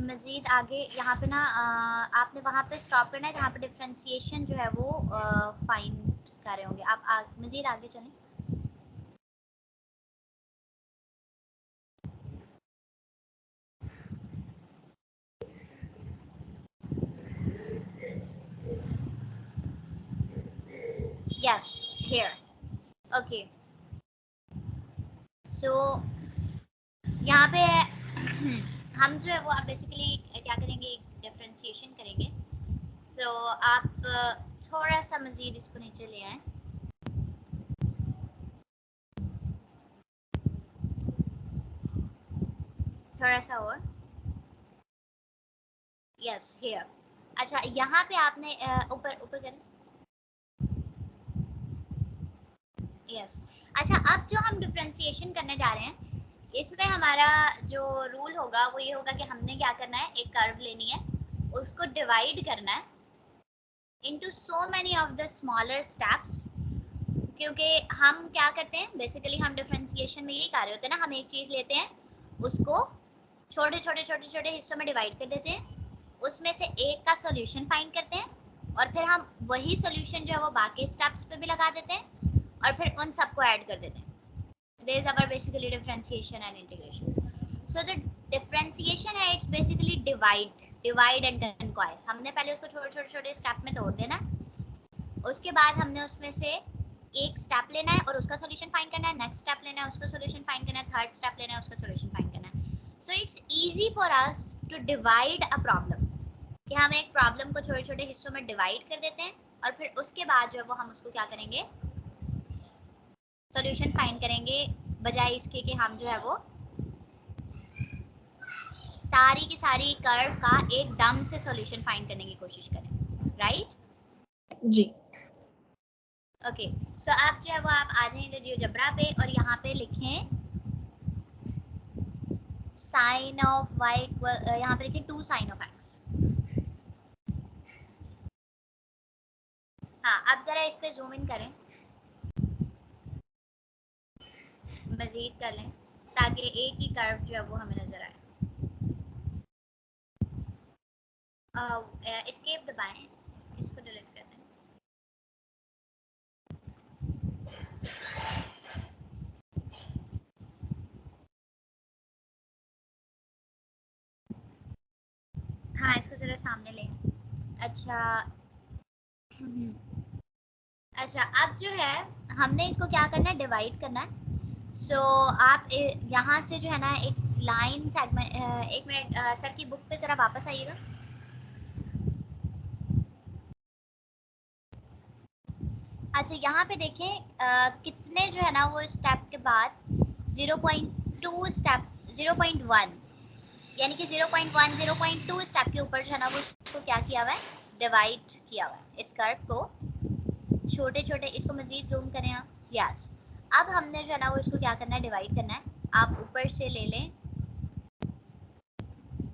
मजीद आगे यहाँ पे ना आपने वहाँ पे स्टॉप करना है जहाँ पे डिफरेंशिएशन जो है वो फाइंड कर रहे होंगे आप मजीद आगे चलें। यस हियर ओके सो यहाँ पे हम जो है वो आप बेसिकली क्या करेंगे डिफरेंशिएशन करेंगे। तो आप थोड़ा सा मजीद इसको नीचे ले आए थोड़ा सा और यस हियर। अच्छा यहाँ पे आपने ऊपर ऊपर करें यस। अच्छा अब जो हम डिफरेंशिएशन करने जा रहे हैं इसमें हमारा जो रूल होगा वो ये होगा कि हमने क्या करना है एक कर्व लेनी है उसको डिवाइड करना है into so many of the smaller steps। क्योंकि हम क्या करते हैं बेसिकली हम डिफरेंशिएशन में यही कर रहे होते हैं ना हम एक चीज लेते हैं उसको छोटे छोटे छोटे छोटे हिस्सों में डिवाइड कर देते हैं उसमें से एक का सॉल्यूशन फाइंड करते हैं और फिर हम वही सॉल्यूशन जो है वो बाकी स्टेप्स पे भी लगा देते हैं और फिर उन सबको ऐड कर देते हैं। There is our basically differentiation and integration. So the differentiation है it's basically divide and conquer। हमने पहले उसको छोटे छोटे छोटे स्टेप में तोड़ देना उसके बाद हमने उसमें से एक स्टेप लेना है और उसका सॉल्यूशन फाइंड करना है नेक्स्ट स्टेप लेना है उसका सॉल्यूशन फाइंड करना है थर्ड स्टेप लेना है उसका सॉल्यूशन फाइंड करना है। So it's easy for us to divide a problem कि हम एक प्रॉब्लम को छोटे छोटे हिस्सों में डिवाइड कर देते हैं और फिर उसके बाद जो है वो हम उसको क्या करेंगे सॉल्यूशन फाइंड करेंगे बजाय इसके कि हम जो है वो सारी की सारी कर्व का एकदम से सॉल्यूशन फाइंड करने की कोशिश करें राइट जी ओके। सो आप जो है वो आप आ जाएंगे जियोजेब्रा पे और यहाँ पे लिखें साइन ऑफ वाई यहाँ पे लिखें 2 साइन ऑफ एक्स। हाँ अब जरा इस पे जूम इन करें मजीद कर लें ताकि एक ही कर्व जो है वो हमें नजर आए। एस्केप दबाएं इसको डिलीट कर दें। हाँ इसको जरा सामने लें। अच्छा अच्छा अब जो है हमने इसको क्या करना है डिवाइड करना है। सो आप यहाँ से जो है ना एक लाइन सेगमेंट एक मिनट सर की बुक पे जरा वापस आइएगा। अच्छा यहाँ पे देखें कितने जो है ना वो स्टेप के बाद 0.2 स्टेप 0.1 यानी कि 0.1 0.2 स्टेप के ऊपर जो है ना वो इसको क्या किया हुआ है डिवाइड किया हुआ है इस कर्व को छोटे छोटे इसको मजीद जूम करें आप यस। अब हमने जो है ना वो इसको क्या करना है डिवाइड करना है आप ऊपर से ले लें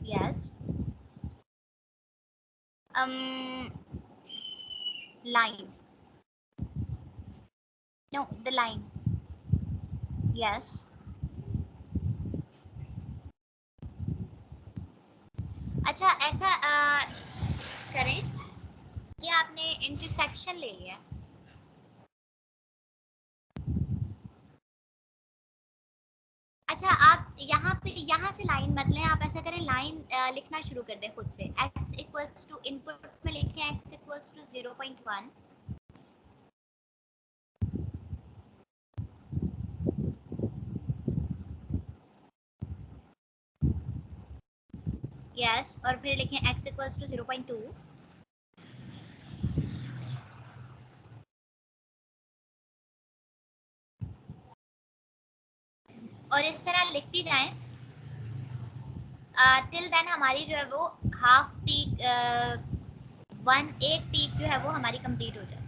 yes line no the line yes। अच्छा ऐसा करें कि आपने इंटरसेक्शन ले लिया अच्छा आप यहाँ से लाइन मत लें आप ऐसा करें लाइन लिखना शुरू कर दें खुद से x इक्वल्स टू इनपुट में लिखें x इक्वल्स टू 0.1 यस और फिर लिखें x इक्वल्स टू 0.2 और इस तरह लिखती जाएं टिल देन हमारी जो है वो हाफ पीक एक पीक जो है वो हमारी कंप्लीट हो जाए।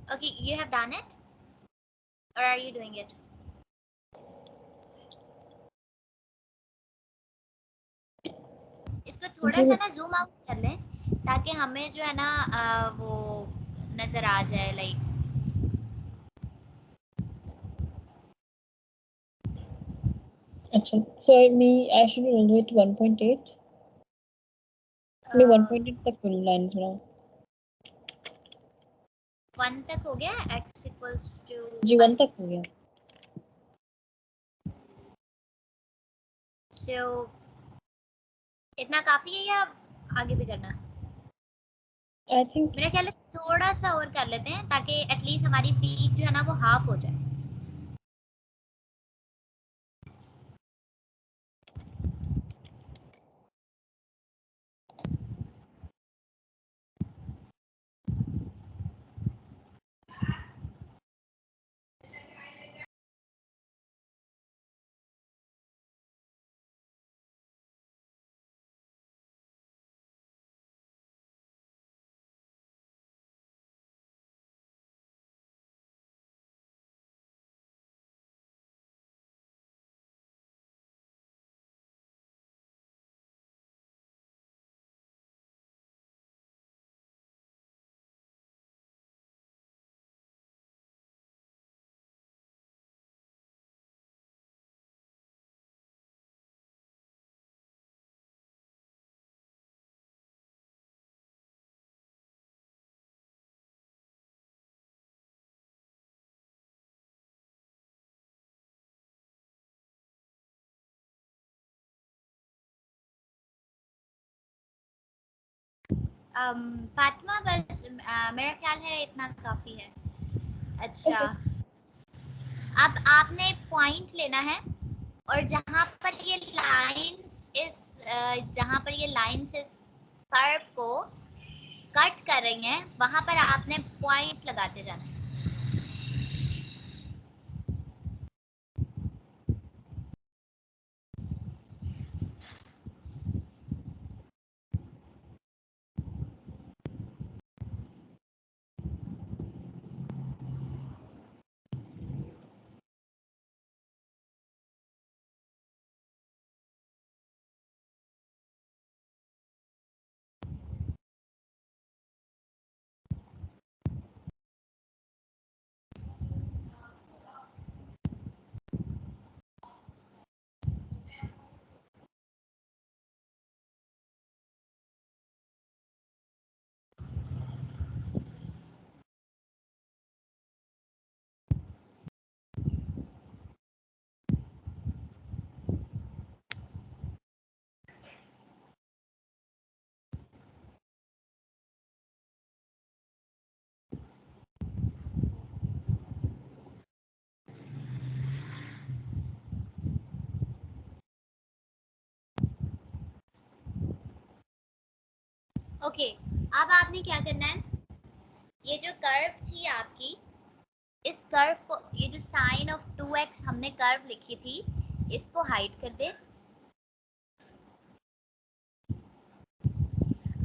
Okay, you have done it or are you doing it? इसको थोड़ा जी सा ना जूम आउट कर लें ताकि हमें जो है ना वो नजर आ जाए लाइक अच्छा सो आई शुड रोल इट 1.8 मैं 1.8 तक करूँ लाइंस बनाऊँ 1 तक हो गया x इक्वल्स टू जी 1 तक हो गया सो इतना काफी है या आगे भी करना आई थिंक मेरा ख्याल है थोड़ा सा और कर लेते हैं ताकि एटलीस्ट हमारी पीक जो है ना वो हाफ हो जाए फातिमा बस मेरा ख्याल है इतना काफी है अच्छा अब आपने पॉइंट लेना है और जहां पर ये लाइंस इस कर्व को कट कर रही हैं वहां पर आपने पॉइंट्स लगाते जाना है ओके अब आपने क्या करना है ये जो कर्व थी आपकी इस कर्व को ये जो साइन ऑफ 2x हमने कर्व लिखी थी इसको हाइड कर दे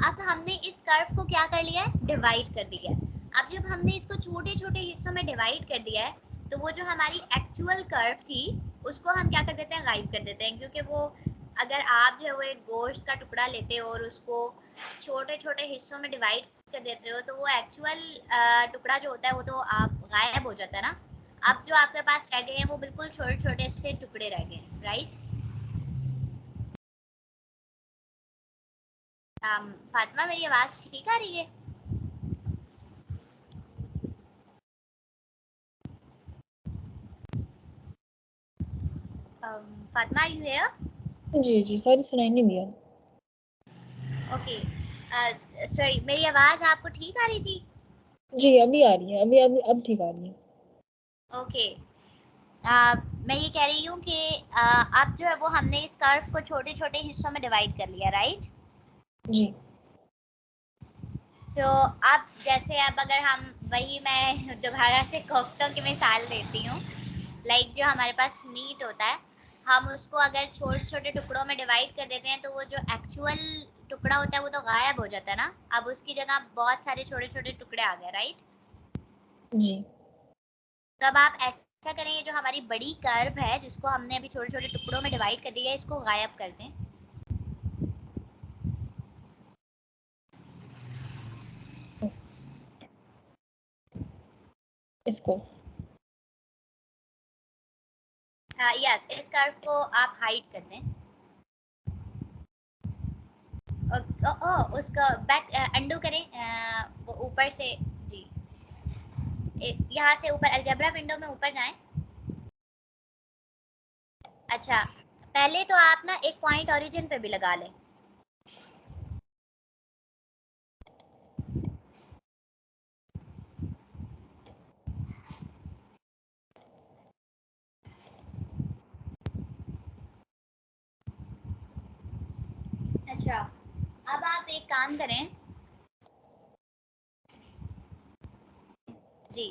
अब हमने इस कर्व को क्या कर लिया है डिवाइड कर दिया है अब जब हमने इसको छोटे छोटे हिस्सों में डिवाइड कर दिया है तो वो जो हमारी एक्चुअल कर्व थी उसको हम क्या कर देते हैं गायब कर देते हैं क्योंकि वो अगर आप जो है वो एक गोश्त का टुकड़ा लेते हो और उसको छोटे छोटे हिस्सों में डिवाइड कर देते हो तो वो एक्चुअल टुकड़ा जो होता है वो तो आप गायब हो जाता है ना अब जो आपके पास रह गए हैं वो बिल्कुल छोटे छोटे से टुकड़े रह गए हैं राइट फातिमा मेरी आवाज ठीक आ रही है फातिमा आर यू हियर जी जी सॉरी सुनाई नहीं दिया ओके सॉरी मेरी आवाज आपको ठीक आ रही थी जी अभी आ रही है अभी अभी अब ठीक आ रही है ओके मैं ये कह रही हूँ कि अब जो है वो हमने इस कर्व को छोटे छोटे हिस्सों में डिवाइड कर लिया राइट जी तो अब जैसे अब अगर हम वही मैं दोबारा से कोफ्तों की मिसाल देती हूँ लाइक जो हमारे पास मीट होता है हम उसको अगर छोटे छोटे टुकड़ों में डिवाइड कर देते हैं तो वो जो एक्चुअल टुकड़ा होता है वो तो गायब हो जाता है ना अब उसकी जगह बहुत सारे छोटे छोटे टुकड़े आ गए राइट जी। तो अब आप ऐसा करें, ये जो हमारी बड़ी कर्व है जिसको हमने अभी छोटे छोटे टुकड़ों में डिवाइड कर दिया है, इसको गायब कर दें। इसको यस, इस कर्व को आप हाइड कर दें। उसका बैक अंडू करें, वो ऊपर से। जी, यहाँ से ऊपर अलजेब्रा विंडो में ऊपर जाएं। अच्छा, पहले तो आप ना एक पॉइंट ओरिजिन पे भी लगा लें। अच्छा, अब आप एक काम करें। जी,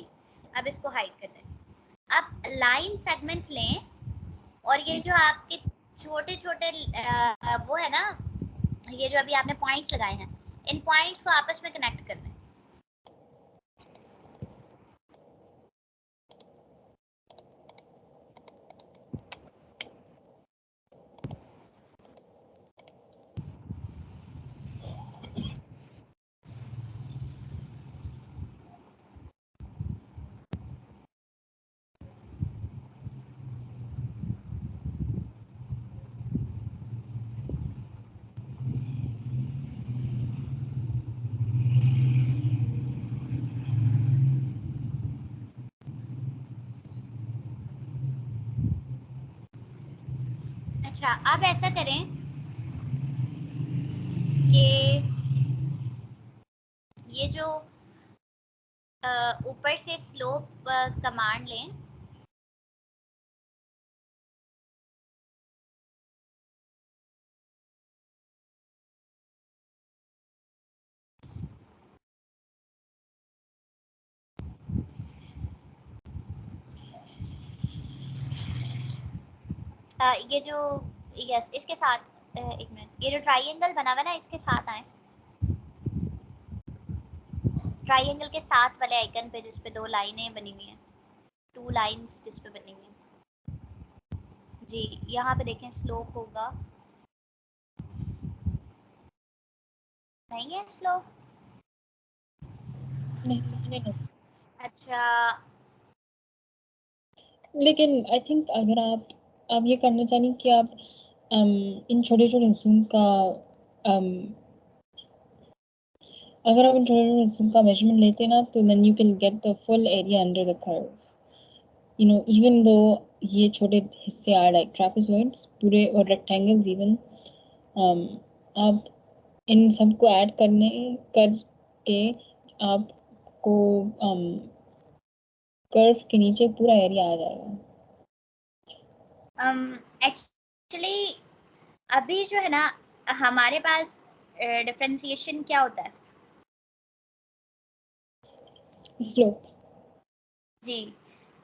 अब इसको हाइड कर दें। अब लाइन सेगमेंट लें और ये जो आपके छोटे छोटे वो है ना, ये जो अभी आपने पॉइंट्स लगाए हैं, इन पॉइंट्स को आपस में कनेक्ट कर दें। अच्छा, अब ऐसा करें कि ये जो ऊपर से स्लोप कमांड लें। ये जो, यस, इसके साथ एक मिनट, ये जो ट्राइंगल बना हुआ है ना, इसके साथ आए। ट्राइंगल के साथ वाले आइकन पे जिस पे दो लाइनें बनी हुई हैं, टू लाइंस जिस पे बनी हुई हैं। जी, यहाँ पे देखें स्लोप होगा, नहीं है स्लोप। नहीं। अच्छा, लेकिन आई थिंक अगर आप ये करना चाहें कि आप इन छोटे छोटे हिस्सों का um, अगर आप इन छोटे छोटे हिस्सों का मेजरमेंट लेते ना, तो then you can get the full area under the curve, you know, even दो ये छोटे हिस्से आर लाइक ट्रेपेजॉइड्स पूरे, और रेक्टेंगल्स इवन, आप इन सबको ऐड करके आपको कर्व के नीचे पूरा एरिया आ जाएगा। एक्चुअली अभी जो है ना, हमारे पास डिफरेंशिएशन क्या होता है? स्लोप। जी,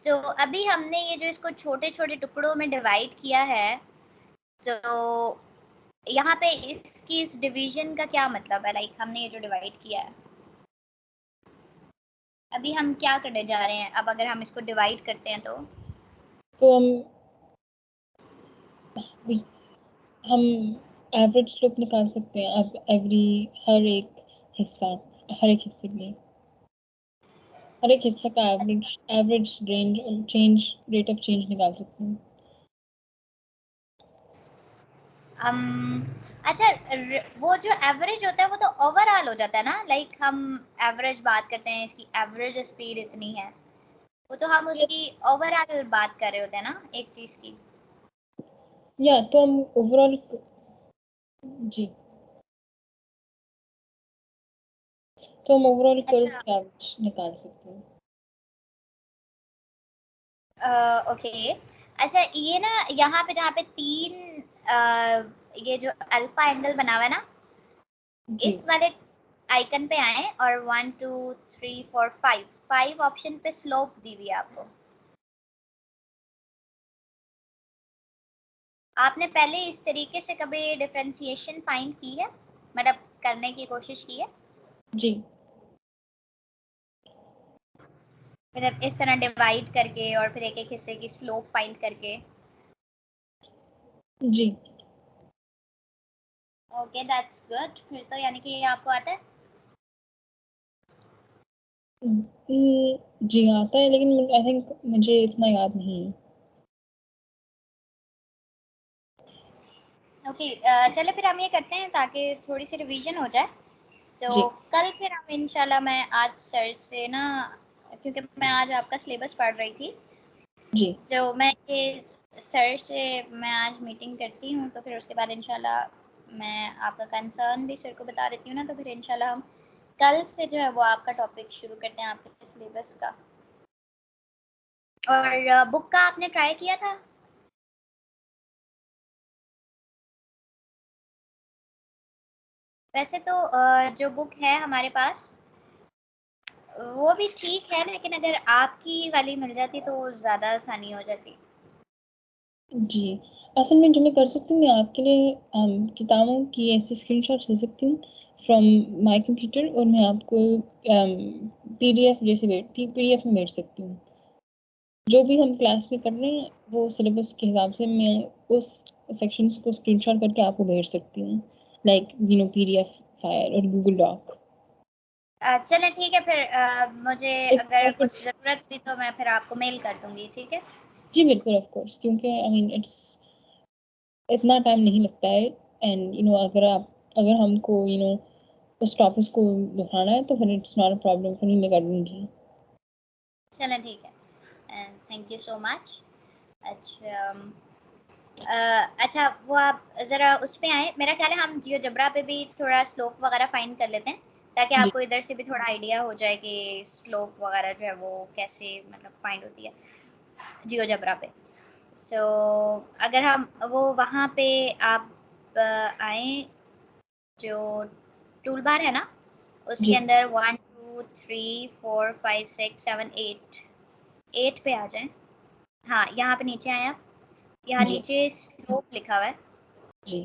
तो अभी हमने ये जो इसको छोटे छोटे टुकड़ों में डिवाइड किया है, तो यहाँ पे इसकी इस डिवीजन का क्या मतलब है? लाइक हमने ये जो डिवाइड किया है, अभी हम क्या करने जा रहे हैं? अब अगर हम इसको डिवाइड करते हैं तो हम एवरेज स्लोप निकाल सकते हैं अब हर एक हिस्सा हर एक हिस्से के लिए, हर एक हिस्से का एवरेज रेट ऑफ चेंज निकाल सकते हैं। अच्छा, वो जो एवरेज होता है वो तो ओवरऑल हो जाता है ना, लाइक हम एवरेज बात करते हैं, इसकी एवरेज स्पीड इतनी है, वो तो हम उसकी ओवरऑल बात कर रहे होते हैं ना, एक चीज की। या तो हम ओवरऑल, जी, तो हम ओवरऑल कर्व अच्छा, का एवरेज निकाल सकते हैं। ओके। अच्छा, ये ना यहाँ पे जहाँ पे तीन ये जो अल्फा एंगल बना हुआ है ना, जी। इस वाले आइकन पे आए और 1 2 3 4 5 5 ऑप्शन पे स्लोप दी हुई है आपको। आपने पहले इस तरीके से कभी डिफरेंशिएशन फाइंड की है, मतलब करने की कोशिश की है? जी। मतलब इस तरह डिवाइड करके और फिर एक एक हिस्से की स्लोप फाइंड करके। जी। ओके दैट्स गुड, फिर तो यानी कि ये आपको आता है। जी आता है, लेकिन आई थिंक मुझे इतना याद नहीं है। ओके चलो फिर हम ये करते हैं ताकि थोड़ी सी रिवीजन हो जाए। तो जी कल फिर हम इंशाल्लाह, मैं आज सर से ना, क्योंकि मैं आज आपका सिलेबस पढ़ रही थी, जी तो मैं ये सर से मैं आज मीटिंग करती हूँ, तो फिर उसके बाद इंशाल्लाह मैं आपका कंसर्न भी सर को बता देती हूँ ना, तो फिर इंशाल्लाह हम कल से जो है वो आपका टॉपिक शुरू करते हैं आपके सिलेबस का। और बुक का आपने ट्राई किया था? वैसे तो जो बुक है हमारे पास वो भी ठीक है, लेकिन अगर आपकी वाली मिल जाती तो ज़्यादा आसानी हो जाती। जी। असल में जो मैं कर सकती हूँ, मैं आपके लिए किताबों की ऐसे स्क्रीनशॉट ले सकती हूँ फ्रॉम माय कंप्यूटर, और मैं आपको पीडीएफ जैसे पीडीएफ में भेज सकती हूँ। जो भी हम क्लास में कर रहे हैं वो सिलेबस के हिसाब से मैं उस सेक्शंस को स्क्रीनशॉट करके आपको भेज सकती हूँ, लाइक पीडीएफ फाइल और गूगल डॉक। चलें ठीक है, फिर मुझे एक अगर और कुछ ज़रूरत हुई तो मैं फिर आपको मेल कर दूंगी, ठीक है? जी बिल्कुल, ऑफ कोर्स, क्योंकि आई मीन इट्स इतना टाइम नहीं लगता है, एंड अगर हमको उस टॉपिक को दोहराना है तो फिर इट्स नॉट अ प्रॉब्लम, फिर मैं कर दूंगी। चलें ठीक है, थैंक यू सो मच। अच्छा अच्छा, वो आप ज़रा उस पे आए, मेरा ख्याल है हम जियोजेब्रा पे भी थोड़ा स्लोप वगैरह फाइंड कर लेते हैं, ताकि जी आपको इधर से भी थोड़ा आइडिया हो जाए कि स्लोप वगैरह जो है वो कैसे मतलब फाइंड होती है जियोजेब्रा पे। सो अगर हम वो वहाँ पे आप आए, जो टूल बार है ना, उसके जी अंदर 1 2 3 4 5 6 7 8 8 पे आ जाए। हाँ यहाँ पे नीचे आए आप, यहाँ जी नीचे स्लोप लिखा हुआ है। जी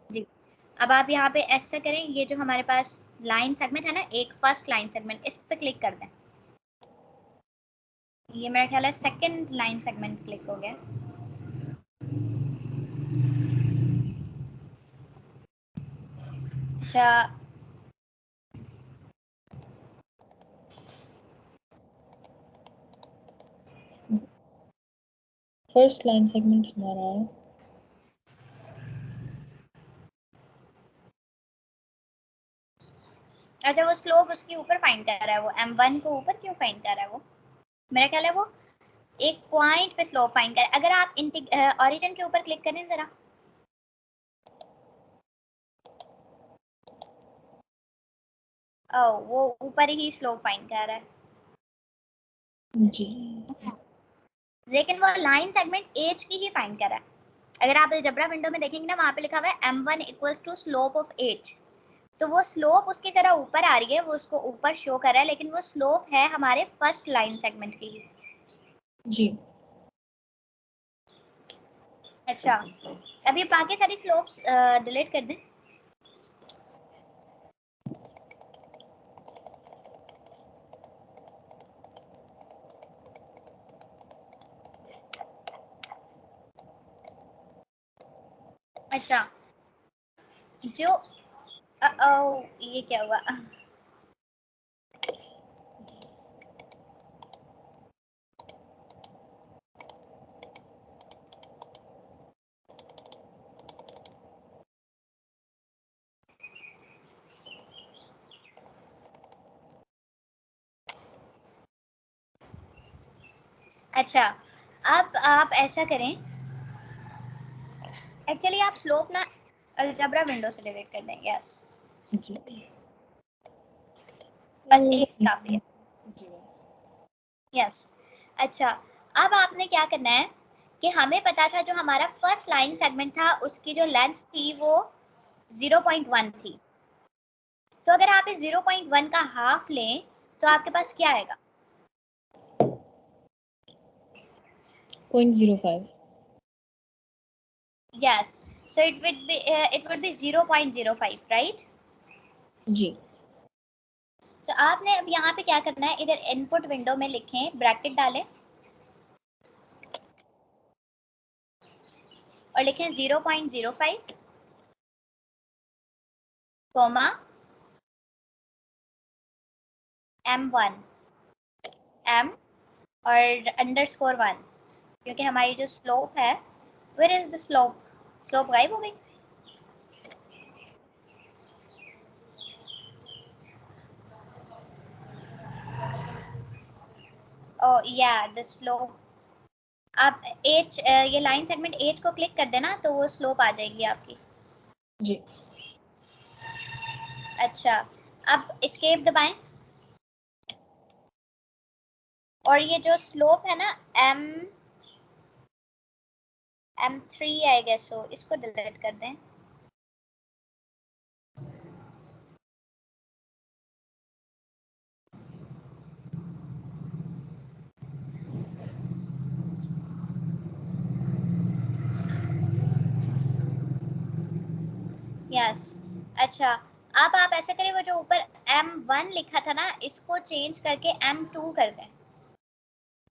जी, अब आप यहाँ पे ऐसा करें, ये जो हमारे पास लाइन सेगमेंट है ना, एक फर्स्ट लाइन सेगमेंट, इस पे क्लिक कर दें। ये मेरा ख्याल है सेकंड लाइन सेगमेंट क्लिक हो गया। अच्छा फर्स्ट लाइन सेगमेंट हमारा है। अच्छा, वो स्लोप उसके ऊपर फाइंड कर रहा है, वो M1 को ऊपर क्यों फाइंड कर रहा है वो? मेरा ख्याल है वो एक पॉइंट पे स्लोप फाइंड कर, अगर आप ओरिजिन के ऊपर क्लिक करें जरा। ओ, वो ऊपर ही स्लोप फाइंड कर रहा है, जी लेकिन वो लाइन सेगमेंट एज की ही फाइंड कर रहा है। अगर आप अलजेब्रा विंडो में देखेंगे ना, वहां पे लिखा हुआ है M1 equals to slope of edge, तो वो स्लोप उसकी जरा ऊपर आ रही है, वो उसको ऊपर शो कर रहा है, लेकिन वो स्लोप है हमारे फर्स्ट लाइन सेगमेंट की ही। जी अच्छा, अभी बाकी सारी स्लोप्स डिलीट कर दें। अच्छा, जो ये क्या हुआ? अच्छा, अब आप ऐसा करें, एक्चुअली आप स्लोप ना अलजेब्रा विंडो से डिलीट कर दें। यस, जी बस एक काफी है। जी यस, अच्छा, अब आपने क्या करना है कि हमें पता था जो हमारा फर्स्ट लाइन सेगमेंट था उसकी जो लेंथ थी वो 0.1 थी, तो अगर आप इस 0.1 का हाफ लें तो आपके पास क्या आएगा? 0.05। Yes, so it would be 0.05, right? जी तो आपने अब यहाँ पे क्या करना है, इधर इनपुट विंडो में लिखें, ब्रैकेट डालें और लिखें 0.05 कोमा M1 M और अंडरस्कोर 1, क्योंकि हमारी जो स्लोप है, where is the slope, slope गायब हो गई। ओ या द स्लोप, आप एच ये लाइन सेगमेंट एच को क्लिक कर देना तो वो स्लोप आ जाएगी आपकी। जी। अच्छा, अब एस्केप दबाएं और ये जो स्लोप है ना M3 आई गेस, सो इसको डिलीट कर दें। यस। अच्छा, अब आप ऐसे करें, वो जो ऊपर M1 लिखा था ना, इसको चेंज करके M2 कर दें,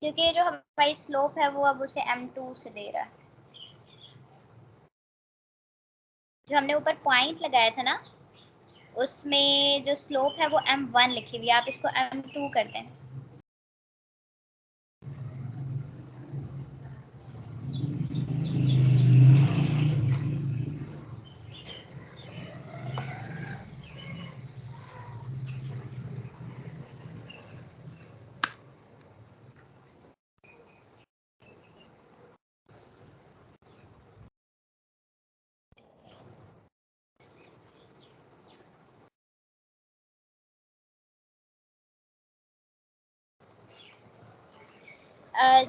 क्योंकि ये जो हमारी स्लोप है वो अब उसे M2 से दे रहा है। जो हमने ऊपर पॉइंट लगाया था ना, उसमें जो स्लोप है वो M1 लिखी हुई है, आप इसको M2 कर दें।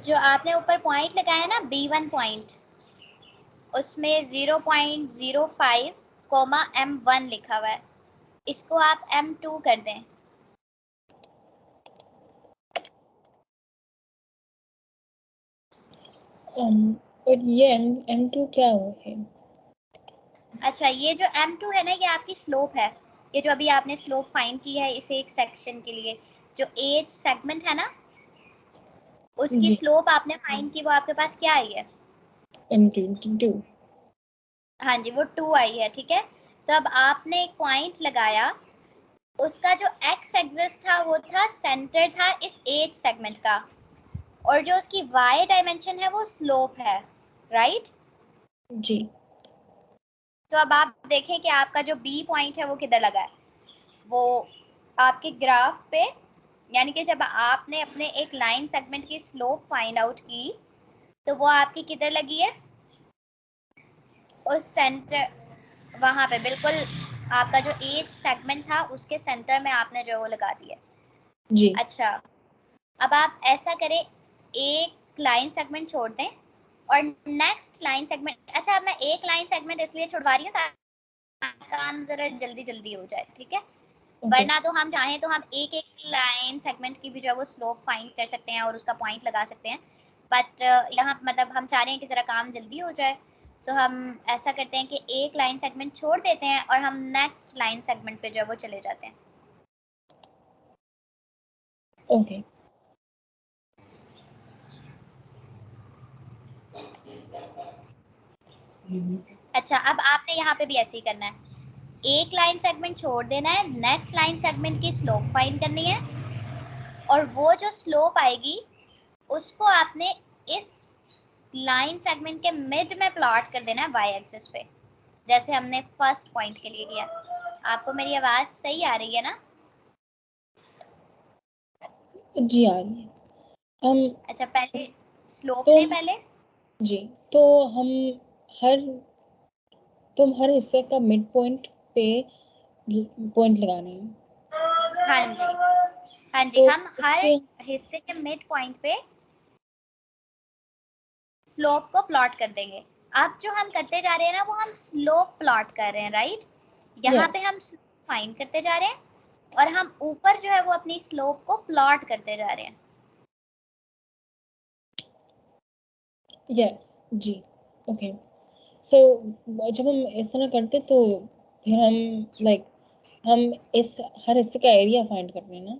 जो आपने ऊपर पॉइंट लगाया ना B1 पॉइंट, उसमें 0.05 कोमा M1 लिखा हुआ है, इसको आप M2 कर दें। और ये M2 क्या है? अच्छा, ये जो M2 है ना, ये आपकी स्लोप है। ये जो अभी आपने स्लोप फाइंड की है इसे एक सेक्शन के लिए, जो एज सेगमेंट है ना, उसकी जी। स्लोप आपने फाइंड की, वो आपके पास क्या आई है? M2 हाँ जी, वो 2 आई है, ठीक है। तो अब आपने एक पॉइंट लगाया, उसका जो एक्स एक्सिस था वो था सेंटर था इस एज सेगमेंट का, और जो उसकी वाई डायमेंशन है वो स्लोप है, राइट? जी। तो अब आप देखें कि आपका जो बी पॉइंट है वो किधर लगा है, वो आपके ग्राफ पे, यानी कि जब आपने अपने एक लाइन सेगमेंट की स्लोप फाइंड आउट की तो वो आपकी किधर लगी है, उस सेंटर, वहां पे बिल्कुल आपका जो एज सेगमेंट था उसके सेंटर में आपने जो वो लगा दिया। जी। अच्छा, अब आप ऐसा करें, एक लाइन सेगमेंट छोड़ दें और नेक्स्ट लाइन सेगमेंट, अच्छा अब मैं एक लाइन सेगमेंट इसलिए छुड़वा रही हूँ ताकि काम जरा जल्दी जल्दी हो जाए, ठीक है? ओके। वरना तो हम चाहें तो हम एक एक लाइन सेगमेंट की भी जो है वो स्लोप फाइंड कर सकते हैं और उसका पॉइंट लगा सकते हैं, बट यहाँ मतलब हम चाह रहे हैं कि ज़रा काम जल्दी हो जाए, तो हम ऐसा करते हैं कि एक लाइन सेगमेंट छोड़ देते हैं और हम नेक्स्ट लाइन सेगमेंट पे जो है वो चले जाते हैं। ओके। अच्छा, अब आपने यहाँ पे भी ऐसे ही करना है, एक लाइन सेगमेंट छोड़ देना है, नेक्स्ट लाइन सेगमेंट की स्लोप फाइंड करनी है, और वो जो स्लोप आएगी उसको आपने इस लाइन सेगमेंट के मिड में प्लॉट कर देना है वाई एक्सिस पे, जैसे हमने फर्स्ट पॉइंट के लिए किया। आपको मेरी आवाज सही आ रही है ना? जी आ रही है। हम अच्छा, पहले स्लोप तो लें पहले। जी, तो हम हर हर हिस्से का मिड पॉइंट पे पॉइंट लगाने हैं। हाँ जी, हाँ जी, तो हम हर इससे हिस्से के मिड पॉइंट पे स्लोप को प्लॉट कर देंगे। अब जो हम करते जा रहे हैं ना, वो हम स्लोप प्लॉट कर रहे हैं, राइट? यहाँ पे यस। हम स्लोप फाइंड करते जा रहे हैं और हम ऊपर जो है वो अपनी स्लोप को प्लॉट करते जा रहे हैं। यस। जी। ओके। सो जब हम इस तरह करते तो फिर हम लाइक हम इस हर हिस्से का एरिया फाइंड कर रहे हैं ना,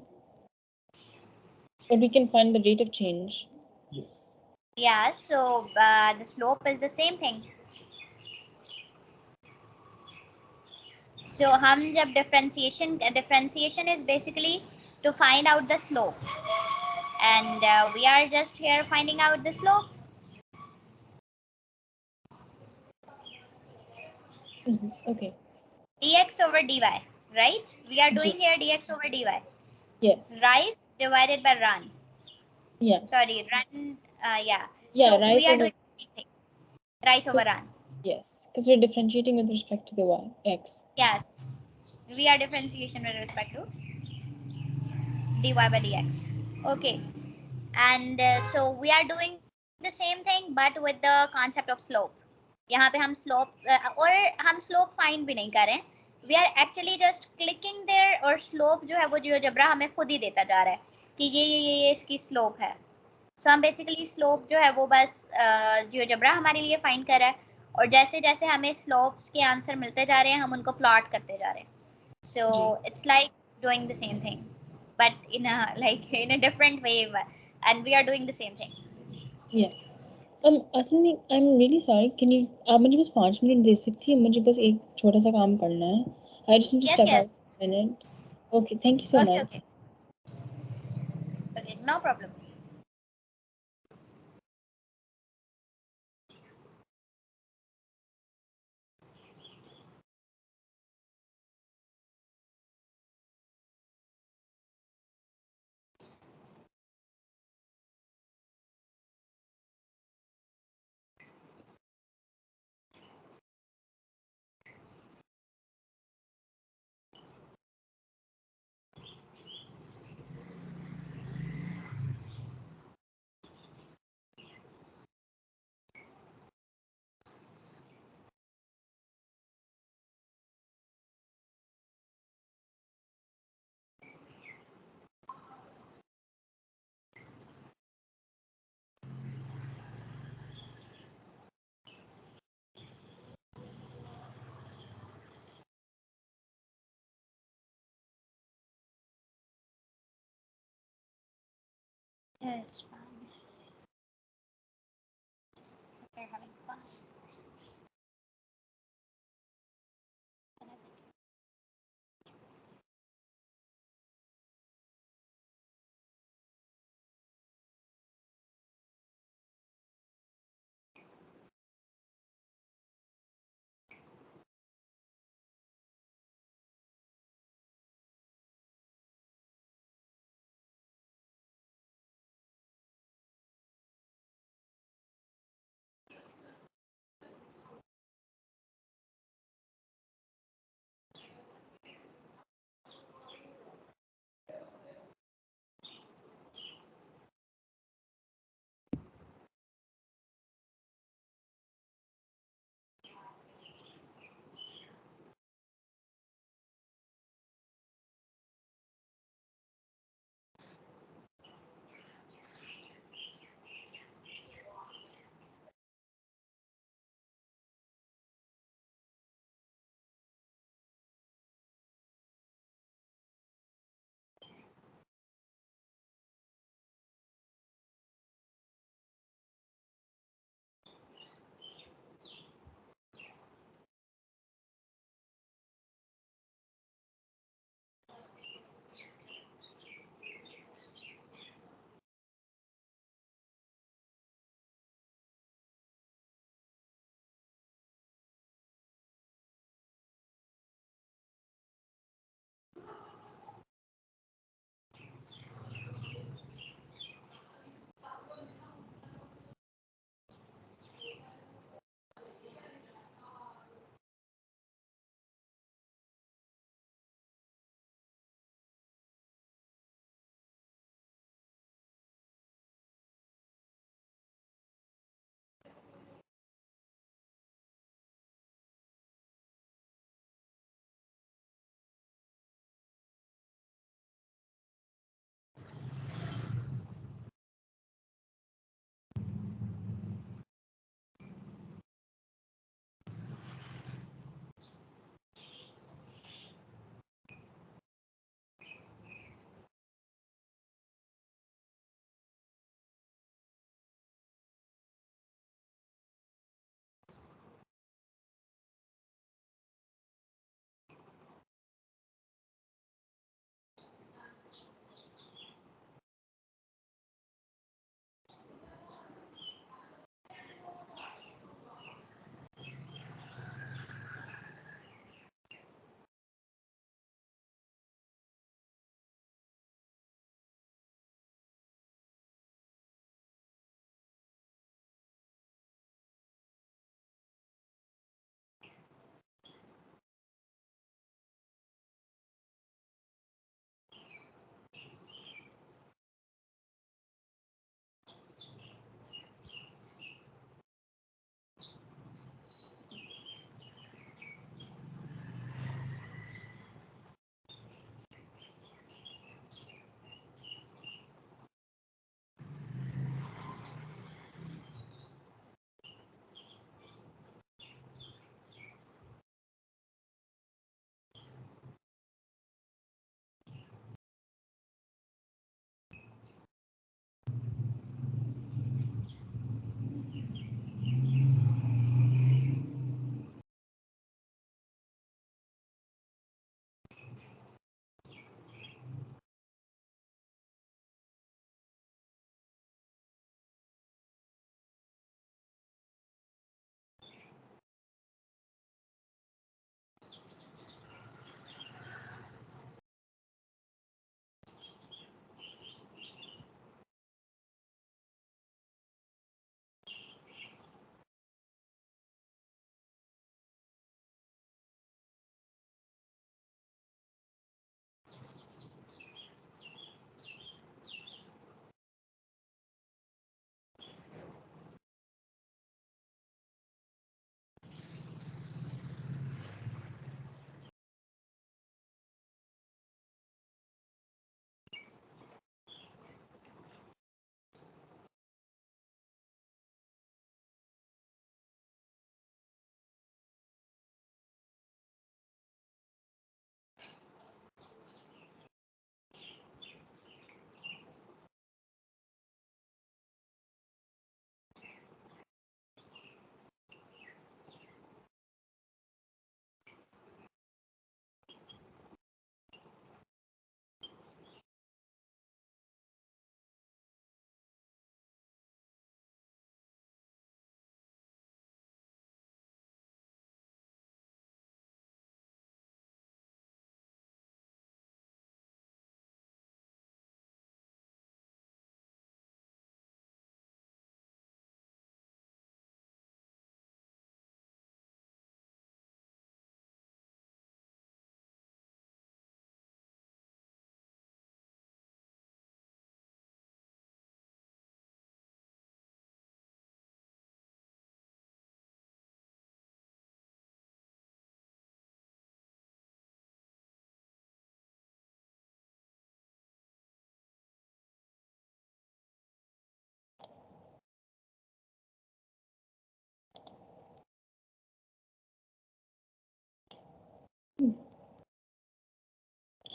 और we can find the rate of change. Yeah, so the slope is the same thing. So हम जब differentiation is basically to find out the slope, and we are just here finding out the slope. Okay. Dx over dy, right? We are doing here dx over dy. Yes. Rise divided by run. Yeah. Sorry, run. Yeah. Yeah, So rise we are over, doing the same thing. Rise over run. yes, because we're differentiating with respect to the y, x. Yes. We are differentiation with respect to dy by dx. Okay. And so we are doing the same thing but with the concept of slope. यहाँ पे हम slope और हम slope find भी नहीं कर रहे हैं. We are actually just clicking there और slope जो है वो GeoGebra हमें खुद ही देता जा रहा है कि ये इसकी slope है. So हम basically slope जो है वो बस GeoGebra हमारे लिए find कर रहा है, और जैसे जैसे हमें slopes के आंसर मिलते जा रहे हैं हम उनको plot करते जा रहे हैं. So it's like doing the same thing but in a different way, and we are doing the same thing. Yes. Asami, I'm really sorry. Can you, आप मुझे बस 5 मिनट दे सकती हैं? मुझे बस एक छोटा सा काम करना है. I just need to step out for a minute. Okay, thank you so much. Okay, no problem. Yes, fine. We're having fun.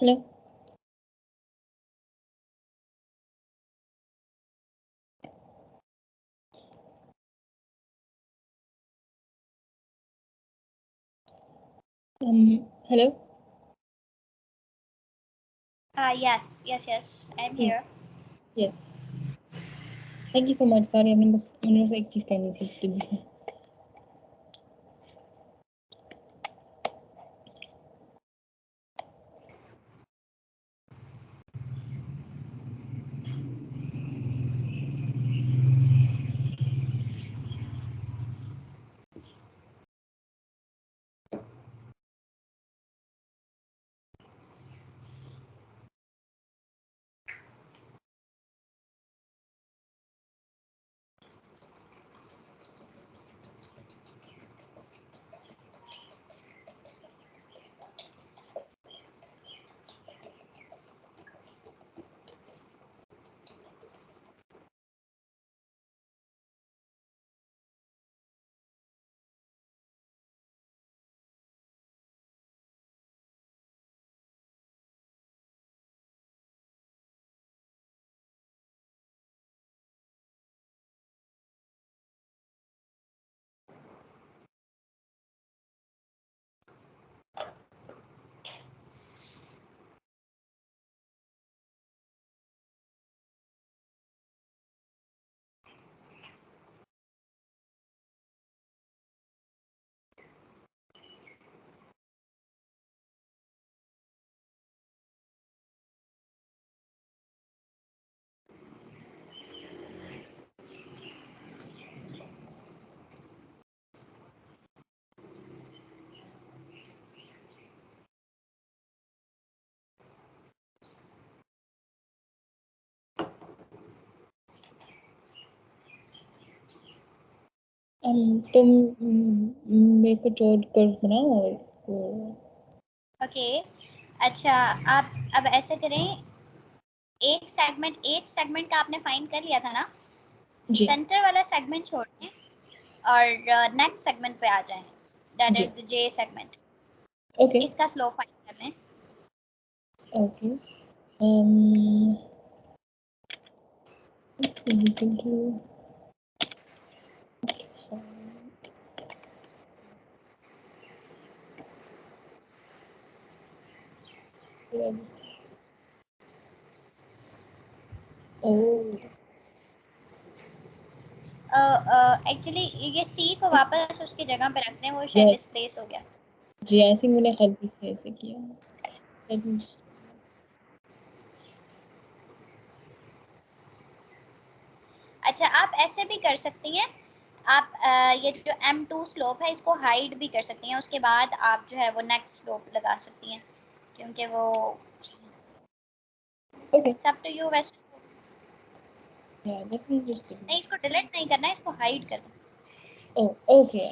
Hello. Hello. Yes, I'm Yes. here. Yes. Thank you so much. Sorry, मैंने बस एक चीज करनी थी to be. तुम मेरे को जोड़ कर बनाओ और ओके अच्छा, आप अब ऐसे करें, एक सेगमेंट का आपने फाइंड कर लिया था ना, जी सेंटर वाला सेगमेंट छोड़ दें और नेक्स्ट सेगमेंट पे आ जाएं, that G is the J segment. Okay इसका स्लोप फाइंड कर लें। Okay you can do oh actually ये सी को वापस उसकी जगह पे रखते हैं, वो शायद yes डिस्प्लेस हो गया। जी आई थिंक मैंने गलती से ऐसे किया let me just अच्छा, आप ऐसे भी कर सकती हैं, आप ये जो M2 स्लोप है इसको हाइड भी कर सकती हैं, उसके बाद आप जो है वो नेक्स्ट स्लोप लगा सकती हैं, क्योंकि वो okay सब टू यू। वैसे yeah let me just do नहीं, इसको डिलीट नहीं करना है, इसको हाइड करना। oh okay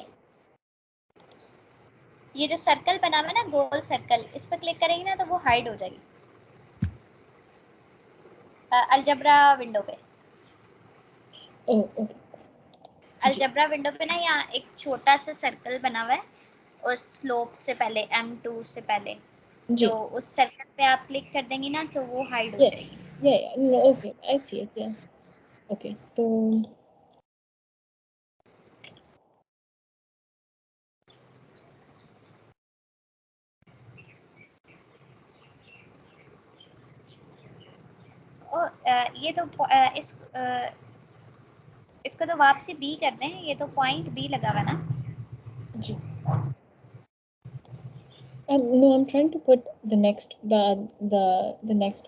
ये जो सर्कल बना हुआ है ना, गोल सर्कल, इस पर क्लिक करेंगे ना तो वो हाइड हो जाएगी अलजबरा विंडो पे। oh okay जी अलजबरा विंडो पे ना यहाँ एक छोटा सा सर्कल बना हुआ है उस स्लोप से पहले, M2 से पहले, जी तो उस सर्कल पे आप क्लिक कर देंगी ना तो वो हाइड हो yes जाएगी। yeah no okay I see it yeah okay तो ये तो इसको तो वापसी बी कर दें, ये तो पॉइंट बी लगा हुआ ना। जी no I'm trying to put the next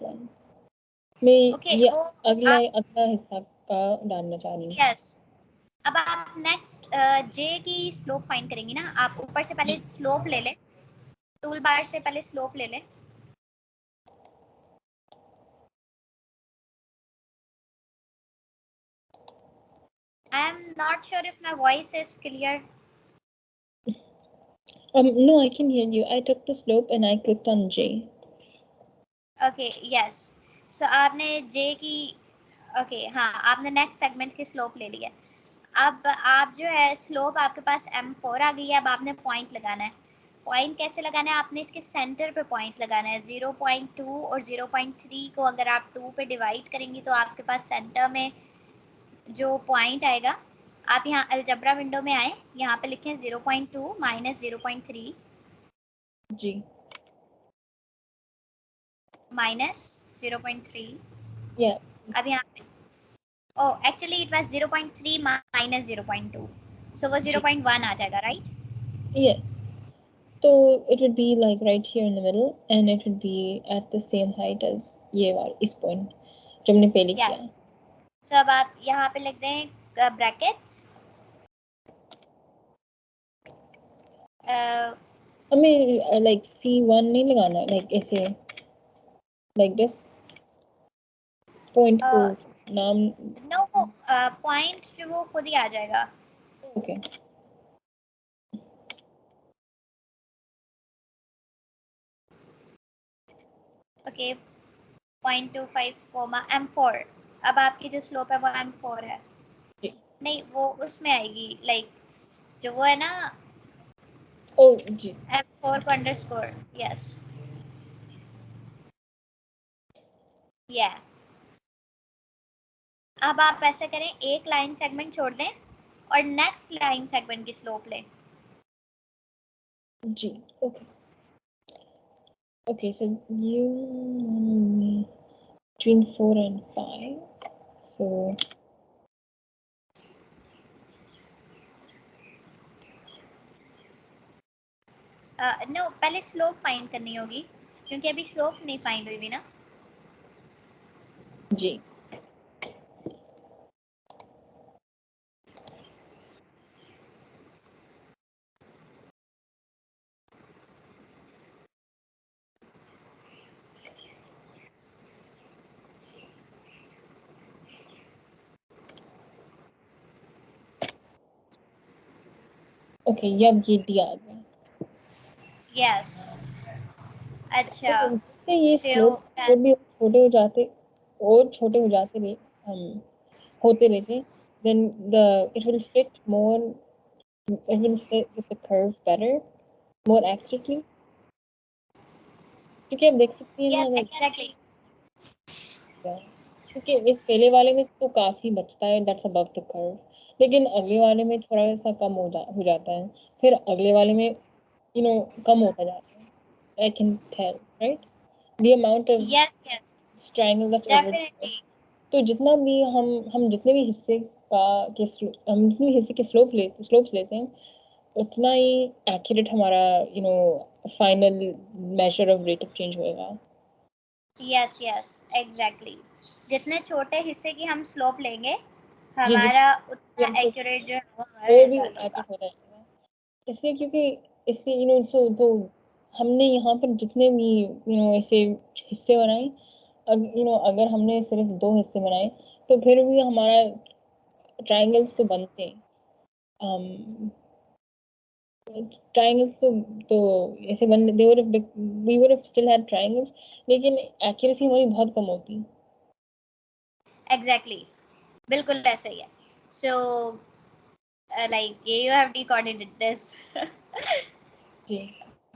one मैं ओके ये वो अगला आप, अगला हिस्सा का डालना चाह रही हूँ यस, अब आप नेक्स्ट जे की स्लोप फाइंड करेंगी ना, आप ऊपर से पहले जी स्लोप ले लें, टूल बार से पहले स्लोप ले लें। I am not sure if my voice is clear. no I can hear you I took the slope and I clicked on J okay yes, so आपने जे की, okay हाँ, आपने next segment की slope ले ली है। अब आप जो है स्लोप आपके पास M4 आ गई है, अब आपने पॉइंट लगाना है, पॉइंट कैसे लगाना है, आपने इसके सेंटर पे पॉइंट लगाना है। 0.2 और 0.3 को अगर आप 2 पे डिवाइड करेंगी तो आपके पास सेंटर में जो पॉइंट आएगा, आप यहाँ अलजेब्रा विंडो में आए, यहाँ पे लिखें 0.2 माइनस 0.3 जी माइनस 0.3। या अब यहाँ पे एक्चुअली इट वाज 0.3 माइनस 0.2, सो वो जी 0.1 आ जाएगा, राइट? यस तो it would be like right here in the middle and it would be at the same height as ये वाला इस point जो हमने पहले किया है। यस, सो अब आप यहाँ पे लिख दें ब्रैकेट्स, हमें like C1 नहीं लगाना like ऐसे like this point को नाम नो वो पॉइंट जो वो खुद ही आ जाएगा। Okay okay, 0.25 comma M4। अब आपकी जो स्लोप है वो M4 है, जी नहीं वो उसमें आएगी, लाइक जो वो है ना ओ जी M4 को अंडरस्कोर, यस या। अब आप ऐसे करें, एक लाइन सेगमेंट छोड़ दें और नेक्स्ट लाइन सेगमेंट की स्लोप लें। जी okay okay so you want me between 4 and 5 so no पहले स्लोप फाइंड करनी होगी क्योंकि अभी स्लोप नहीं फाइंड हुई भी ना। जी ओके अब ये दिया आ गया यस, अच्छा, तो जैसे ये सो स्लोप और भी छोटे हो जाते और छोटे हो जाते रहे हम होते रहते then the it will fit more it will fit with the curve better more accurately क्योंकि आप देख सकती हैं ना यस like एग्जैक्टली, क्योंकि इस पहले वाले में तो काफी बचता है दैट्स अबव द कर्व लेकिन अगले वाले में थोड़ा सा कम हो जाता है फिर अगले वाले में कम होता जाता है I can tell right the amount of yes yes triangle that's over definitely, तो जितना भी हम जितने भी हिस्से का हम जितने भी हिस्से के स्लोप्स लेते हैं उतना ही एक्यूरेट हमारा final measure of rate of change होएगा यस यस एग्जैक्टली, जितने छोटे हिस्से की हम स्लोप लेंगे जी जी हमारा ये उतना हमको एक्यूरेट जो है वो हमारा और भी रिजल्ट होगा। एक्यूरेट होता जाएगा इसलिए क्योंकि इसलिए तो हमने यहाँ पर जितने भी ऐसे हिस्से बनाए अगर हमने सिर्फ 2 हिस्से बनाए तो फिर भी हमारा ट्रायंगल्स तो बनते हैं ट्रायंगल्स तो ऐसे बन दे we would have still had triangles लेकिन एक्यूरेसी हमारी बहुत कम होती एग्जैक्टली, बिल्कुल ऐसा ही है। So like you have decoded this जी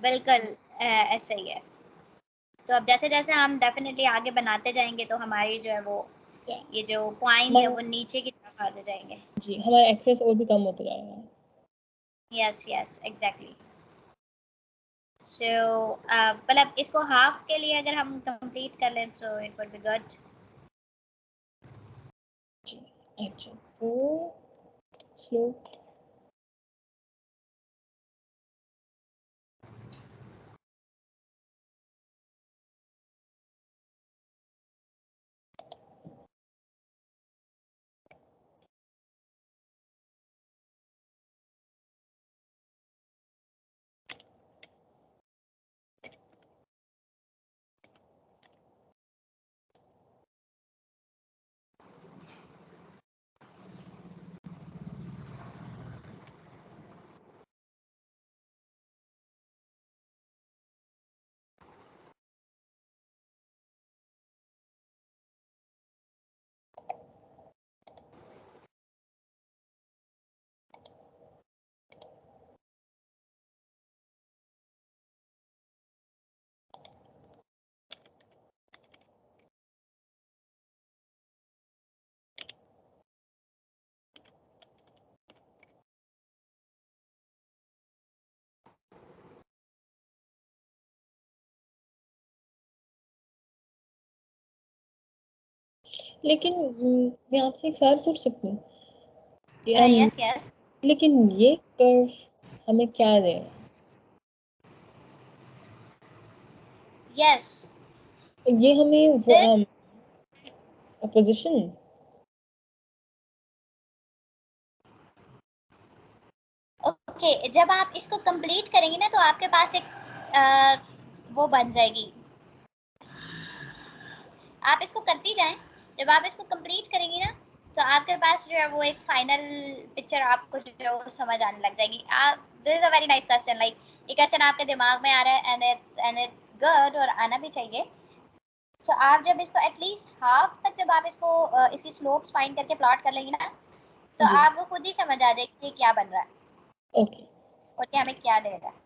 बिल्कुल ऐसा ही है। तो अब जैसे जैसे हम डेफिनेटली आगे बनाते जाएंगे तो हमारी जो है वो या ये जो पॉइंट्स है हमारा वो नीचे की तरफ आते जाएंगे। जी हमारा एक्सेस और भी कम होता जाएगा यस यस एग्जैक्टली, सो मतलब इसको हाफ के लिए अगर हम कंप्लीट कर लें so it would be good. जी अच्छा तो स्लो लेकिन मैं आपसे एक सवाल पूछ सकती हूँ? यस यस लेकिन ये कर्व हमें क्या दे रहा है? यस ये हमें दिस पोजीशन। ओके, जब आप इसको कंप्लीट करेंगे ना तो आपके पास एक वो बन जाएगी। आप इसको करती जाएं, जब आप इसको कंप्लीट करेंगी ना तो आपके पास जो है वो एक फाइनल पिक्चर आपको जो है वो समझ आने लग जाएगी। आप this is a very nice question, like ये क्वेश्चन आपके दिमाग में आ रहा है एंड इट्स गुड और आना भी चाहिए। तो आप जब इसको एटलीस्ट हाफ तक जब आप इसको इसकी स्लोप्स फाइंड करके प्लॉट कर लेंगे ना तो जी। आपको खुद ही समझ आ जाएगी कि क्या बन रहा है ओके। और ये हमें क्या दे रहा है।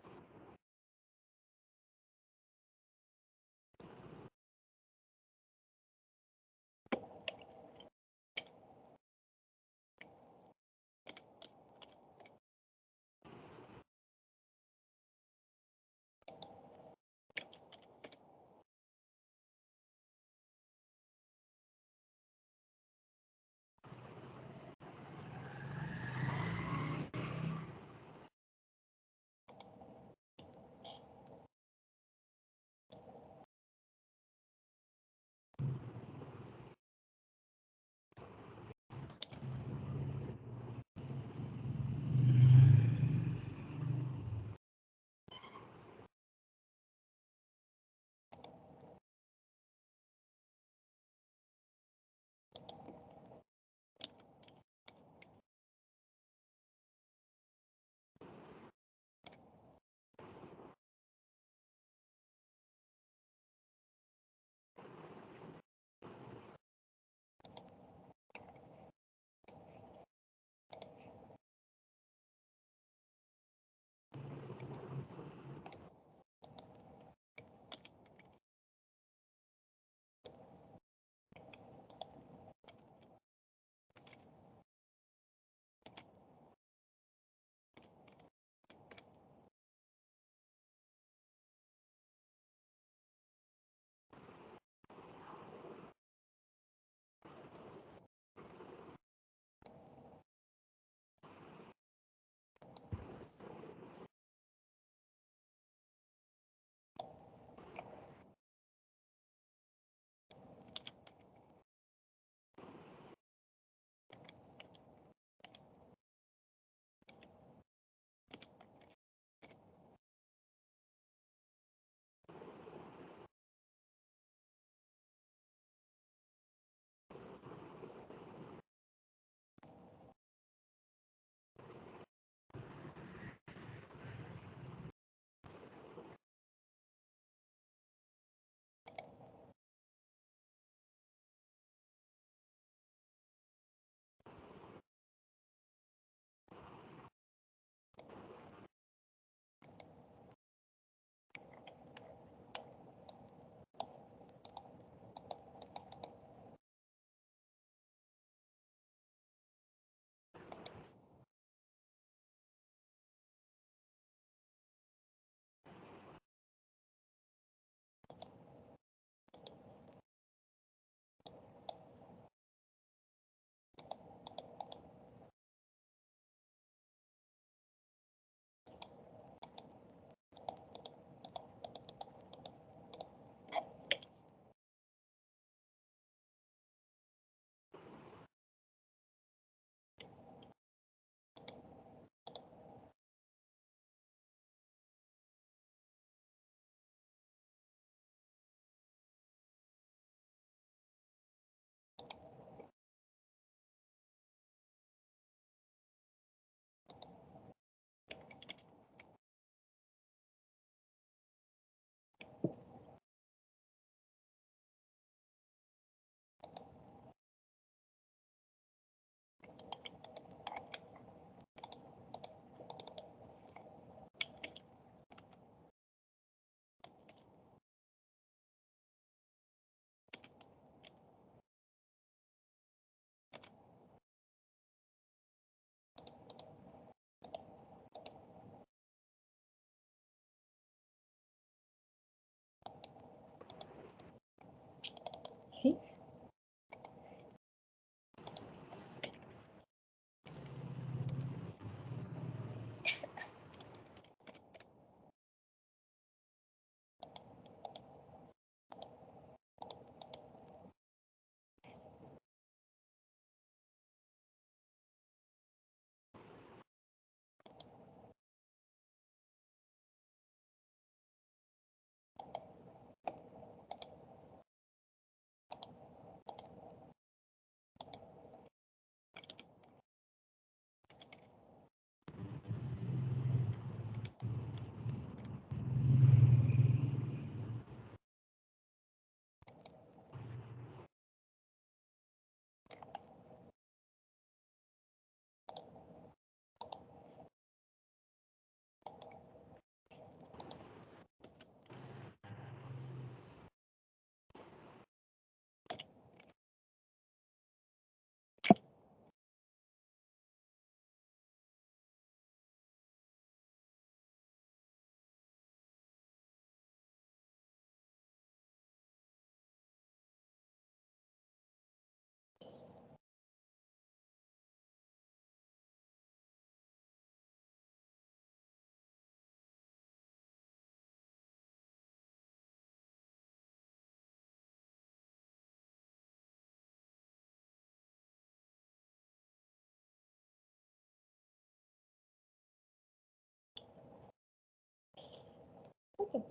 Okay.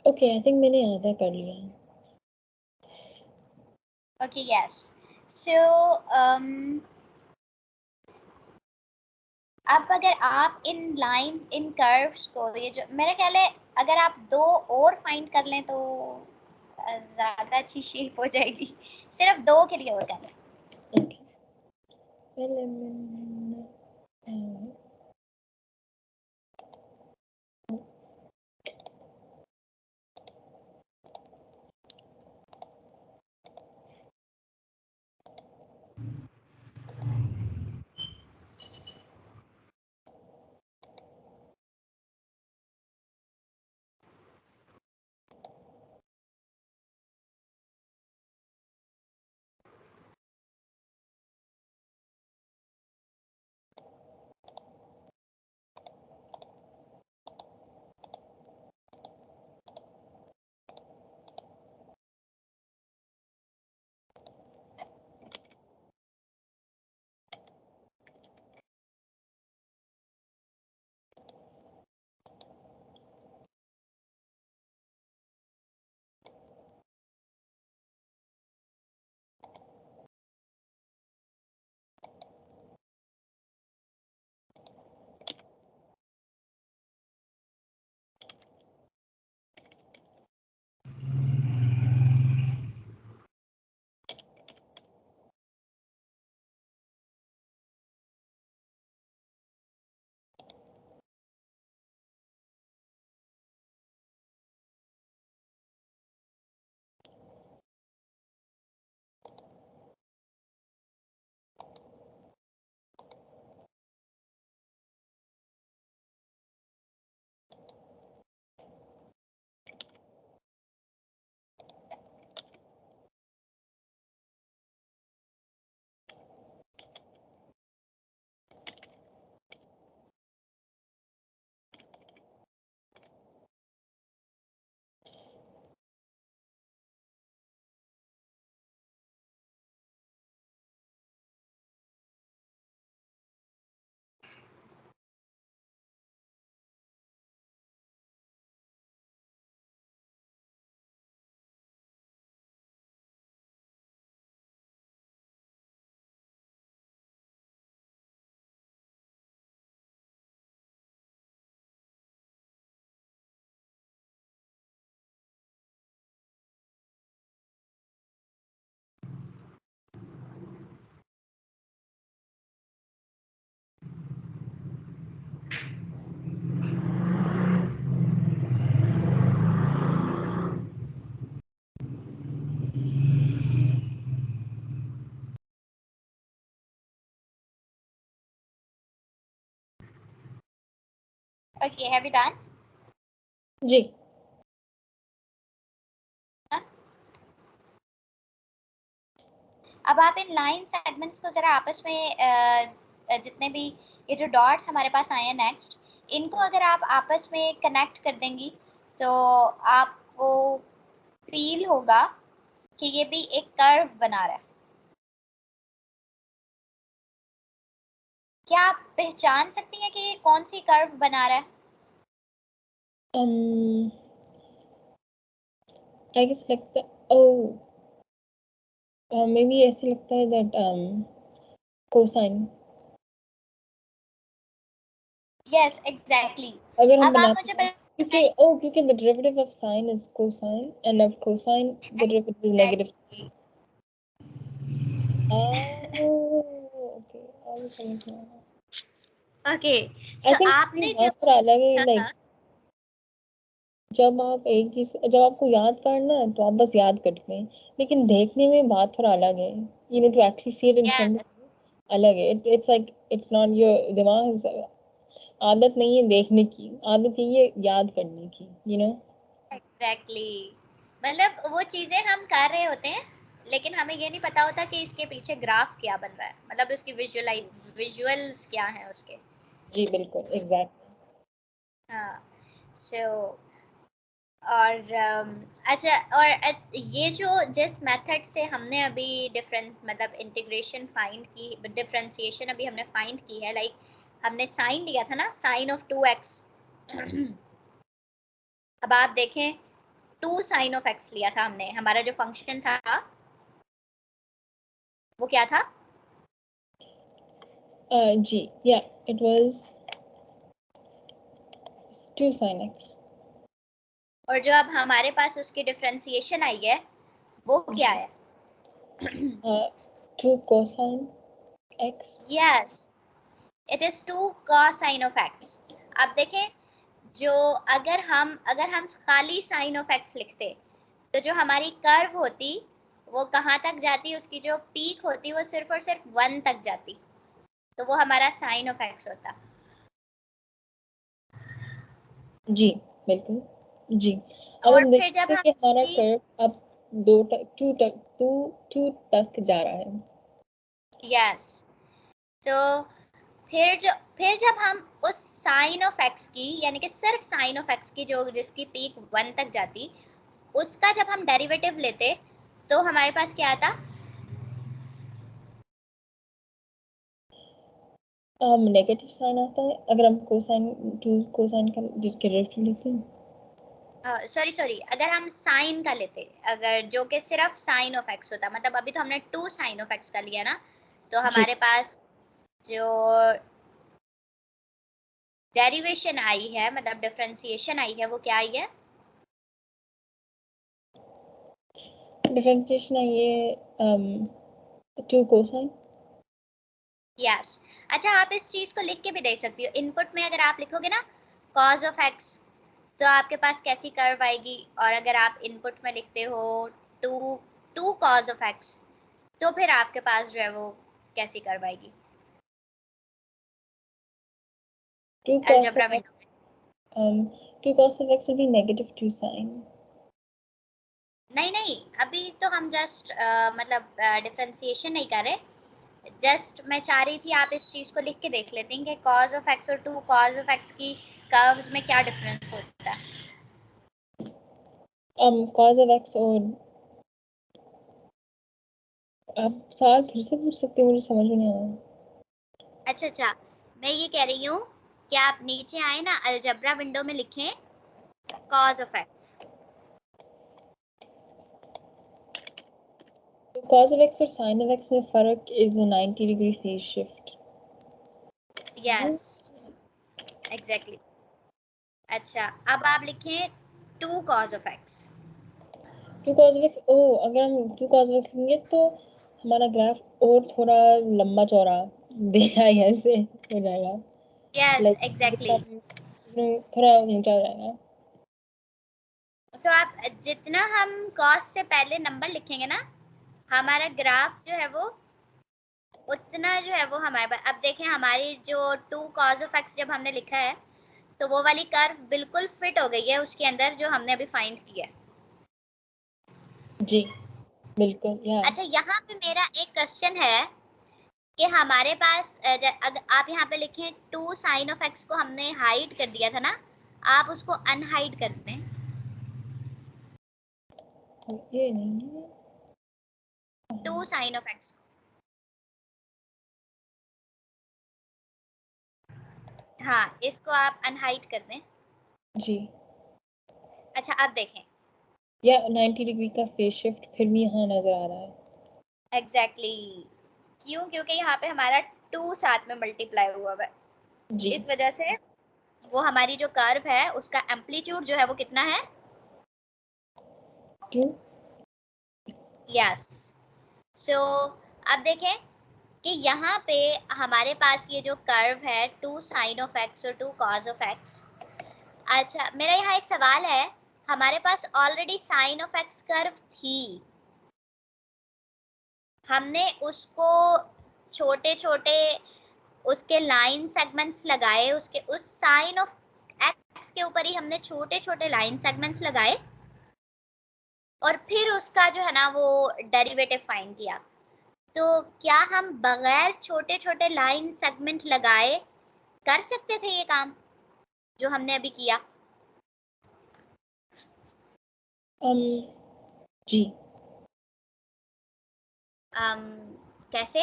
Okay, I think मैंने आधा कर लिया. Okay, yes. So अब अगर आप इन लाइन इन कर्व्स को, ये जो मेरा ख्याल है अगर आप 2 और फाइंड कर लें तो ज्यादा अच्छी शेप हो जाएगी. सिर्फ 2 के लिए और कर लें. Okay. पहले मैंने Okay, have you done? जी. अब आप इन लाइन सेगमेंट्स को जरा आपस में जितने भी ये जो डॉट्स हमारे पास आए हैं नेक्स्ट, इनको अगर आप आपस में कनेक्ट कर देंगी तो आपको फील होगा कि ये भी एक कर्व बना रहा है. क्या आप पहचान सकती हैं कि ये कौन सी कर्व बना रहा है? I guess like the maybe ऐसे लगता है that cosine. Yes, exactly. अगर हम अब आप बनाते मुझे हैं क्योंकि the derivative of sine is cosine and of cosine the derivative is negative. Oh, okay. अब समझ में आया. Okay, I so think आपने बात जो थोड़ा अलग है. Like जब आपको याद करना है तो आप बस याद करते हैं, लेकिन देखने में बात थोड़ा अलग है. You know, to actually see it in front of yes, you, अलग है. It's like it's not your दिमाग, आदत नहीं है देखने की, आदत यही है याद करने की, you know. एग्जैक्टली मतलब वो चीजें हम कर रहे होते हैं लेकिन हमें ये नहीं पता होता कि इसके पीछे ग्राफ क्या बन रहा है, मतलब उसकी विजुअल्स क्या है उसके. जी बिल्कुल, एग्जैक्टली. हाँ. सो और अच्छा, और ये जो जिस मेथड से हमने अभी डिफरेंट मतलब इंटीग्रेशन फाइंड की, डिफरेंशिएशन अभी हमने फाइंड की है, लाइक हमने साइन लिया था ना, साइन ऑफ 2x. अब आप देखें 2 साइन ऑफ x लिया था हमने, हमारा जो फंक्शन था वो क्या था? जी, yeah, it was 2 sin x. और जो अब हमारे पास उसकी डिफरेंशिएशन आई है वो क्या है? 2 cosine x. Yes, it is 2 cosine of x. अब देखें, जो अगर हम खाली साइन ऑफ x लिखते तो जो हमारी कर्व होती वो कहाँ तक जाती, उसकी जो पीक होती वो सिर्फ और सिर्फ 1 तक जाती, तो वो हमारा साइन ऑफ x होता. जी बिल्कुल. जी, अब और हम फिर जब देखते हैं हम कि हमारा उसकी, कर्व अब 2 तक जा रहा है. यस, तो फिर जब हम उस साइन ऑफ x की, यानी कि सिर्फ साइन ऑफ x की जो जिसकी पीक 1 तक जाती, उसका जब हम डेरिवेटिव लेते तो हमारे पास क्या आता? नेगेटिव साइन आता है अगर हम कोसाइन 2 कोसाइन का डेरिवेटिव लेते हैं. सॉरी, अगर हम साइन का लेते, अगर जो कि सिर्फ साइन ऑफ x होता, मतलब अभी तो हमने 2 साइन ऑफ x का लिया ना, तो जी, हमारे पास जो डेरिवेशन आई है, मतलब डिफरेंशिएशन आई है, वो क्या आई है? डिफरेंशिएशन है ये 2 कोसाइन. यस. अच्छा, आप इस चीज को लिख के भी देख सकती हो, इनपुट में अगर आप लिखोगे ना cos ऑफ x, तो आपके पास कैसी कर्व आएगी, और अगर आप इनपुट में लिखते हो 2 2 cos ऑफ x, तो फिर आपके पास जो है वो कैसी कर्व आएगी 2 cos algebra of window x 2 cos of x will be negative 2 sin. में? नहीं, अभी तो हम जस्ट मतलब डिफरेंशिएशन नहीं कर रहे, जस्ट मैं चाह रही थी आप इस चीज को लिख के देख लेते हैं कि cos ऑफ x और 2 cos ऑफ x की कर्व्स में क्या डिफरेंस होता है. cos of x और आप सवाल फिर से पूछ सकते हैं, मुझे समझ में नहीं आया. अच्छा, मैं ये कह रही हूँ कि आप नीचे आए ना, अलजेब्रा विंडो में लिखें cos ऑफ x. तो cos of x और sin of x में फर्क is a 90 degree phase shift. Yes, exactly. अच्छा, अब आप लिखें 2 cos of x. 2 cos of x, ओ अगर हम 2 cos of x लेंगे तो हमारा ग्राफ और थोड़ा लंबा चौड़ा देखा ऐसे हो जाएगा. Yes, like exactly. थोड़ा ऊंचा हो जाएगा. सो आप जितना हम cos से पहले नंबर लिखेंगे ना, हमारा ग्राफ जो है वो उतना जो है वो हमारे पास, अब देखें हमारी जो 2 cos ऑफ x जब हमने लिखा है तो वो वाली कर्व बिल्कुल फिट हो गई है उसके अंदर जो हमने अभी फाइंड किया है. जी बिल्कुल, या अच्छा, यहाँ पे मेरा एक क्वेश्चन है कि हमारे पास अगर आप यहाँ पे लिखें 2 साइन ऑफ x को हमने हाइड कर दिया था ना, आप उसको अनहाइड कर दें. ये नहीं है. 2 साइन ऑफ x को, हाँ, इसको आप अनहाइड कर दें. जी, अच्छा, अब देखें. या 90 डिग्री का फेज शिफ्ट फिर भी यहाँ नजर आ रहा है. एग्जैक्टली क्यों? क्योंकि यहाँ पे हमारा 2 साथ में मल्टीप्लाई हुआ है, जी, इस वजह से वो हमारी जो कर्व है उसका एम्पलीट्यूड जो है वो कितना है? क्यों. यस. सो अब देखें कि यहाँ पे हमारे पास ये जो कर्व है 2 साइन ऑफ x और 2 cos ऑफ x. अच्छा, मेरा यहाँ एक सवाल है, हमारे पास already sine of x curve थी, हमने उसको छोटे छोटे उसके लाइन सेगमेंट्स लगाए, उसके उस साइन ऑफ एक्स के ऊपर ही हमने छोटे छोटे लाइन सेगमेंट्स लगाए और फिर उसका जो है ना वो डेरिवेटिव फाइंड किया। तो क्या हम बगैर छोटे छोटे लाइन सेगमेंट लगाए कर सकते थे ये काम जो हमने अभी किया? जी। कैसे?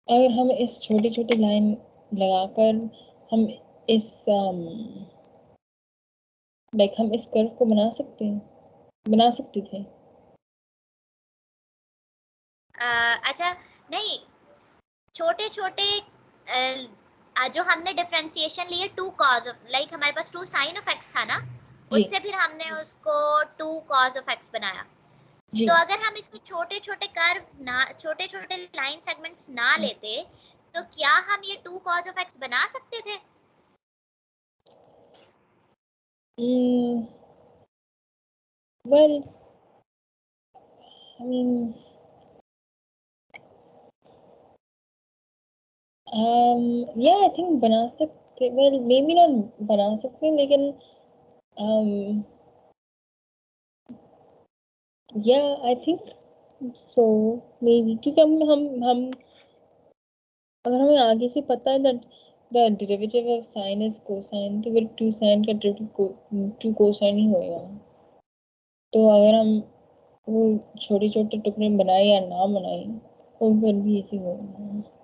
अगर हम इस छोटी छोटी लाइन लगाकर हम इस लाइक हम इस कर्व को बना सकते थे। अच्छा नहीं, छोटे छोटे जो हमने डिफरेंशिएशन लिए 2 cos ऑफ, लाइक हमारे पास 2 sin ऑफ x था ना, जी उससे फिर हमने उसको 2 cos ऑफ x बनाया। जी तो अगर हम इसके छोटे छोटे कर्व ना, छोटे छोटे लाइन सेगमेंट्स ना लेते तो क्या हम ये 2 cos ऑफ x बना सकते थे? well I mean yeah I think बना सकते, well maybe not बना सकते लेकिन yeah I think so maybe, क्योंकि हम अगर हमें आगे से पता है that the derivative of sin is cosine, तो फिर 2 sin का derivative 2 cosine ही होएगा। तो अगर हम वो छोटे छोटे टुकड़े बनाए या ना बनाए तो फिर भी ऐसे होगा।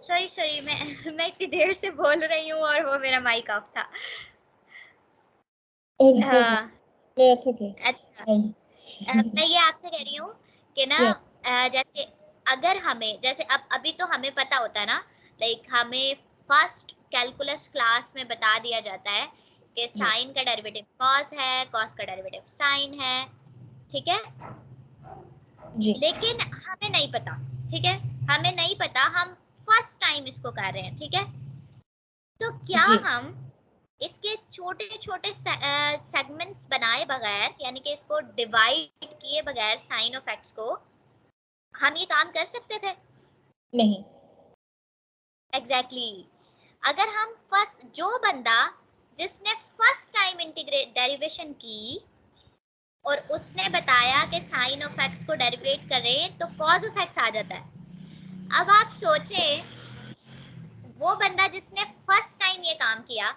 सॉरी मैं इतनी देर से बोल रही हूँ और वो मेरा माइक ऑफ था। Oh, that's okay. हाँ, No, that's okay. अच्छा मैं ये आपसे कह रही हूँ कि ना Yeah. जैसे अगर हमें, जैसे अब अभी तो हमें पता होता है ना, लाइक हमें फर्स्ट कैलकुलस क्लास में बता दिया जाता है कि साइन का डेरिवेटिव कॉस है, कॉस का डेरिवेटिव साइन है, ठीक है? जी लेकिन हमें नहीं पता, ठीक है, हमें नहीं पता, हम फर्स्ट टाइम इसको कर रहे हैं, ठीक है? तो क्या जी हम इसके छोटे छोटे सेगमेंट्स बनाए बगैर, यानी कि इसको डिवाइड किए बगैर साइन ऑफ एक्स को, हम ये काम कर सकते थे? नहीं। Exactly exactly. अगर हम फर्स्ट, जो बंदा जिसने फर्स्ट टाइम इंटीग्रेट डेरिवेशन की और उसने बताया कि साइन ऑफ एक्स को डेरिवेट करें तो कॉज ऑफ एक्स आ जाता है। अब आप सोचें, वो बंदा जिसने फर्स्ट टाइम ये काम किया,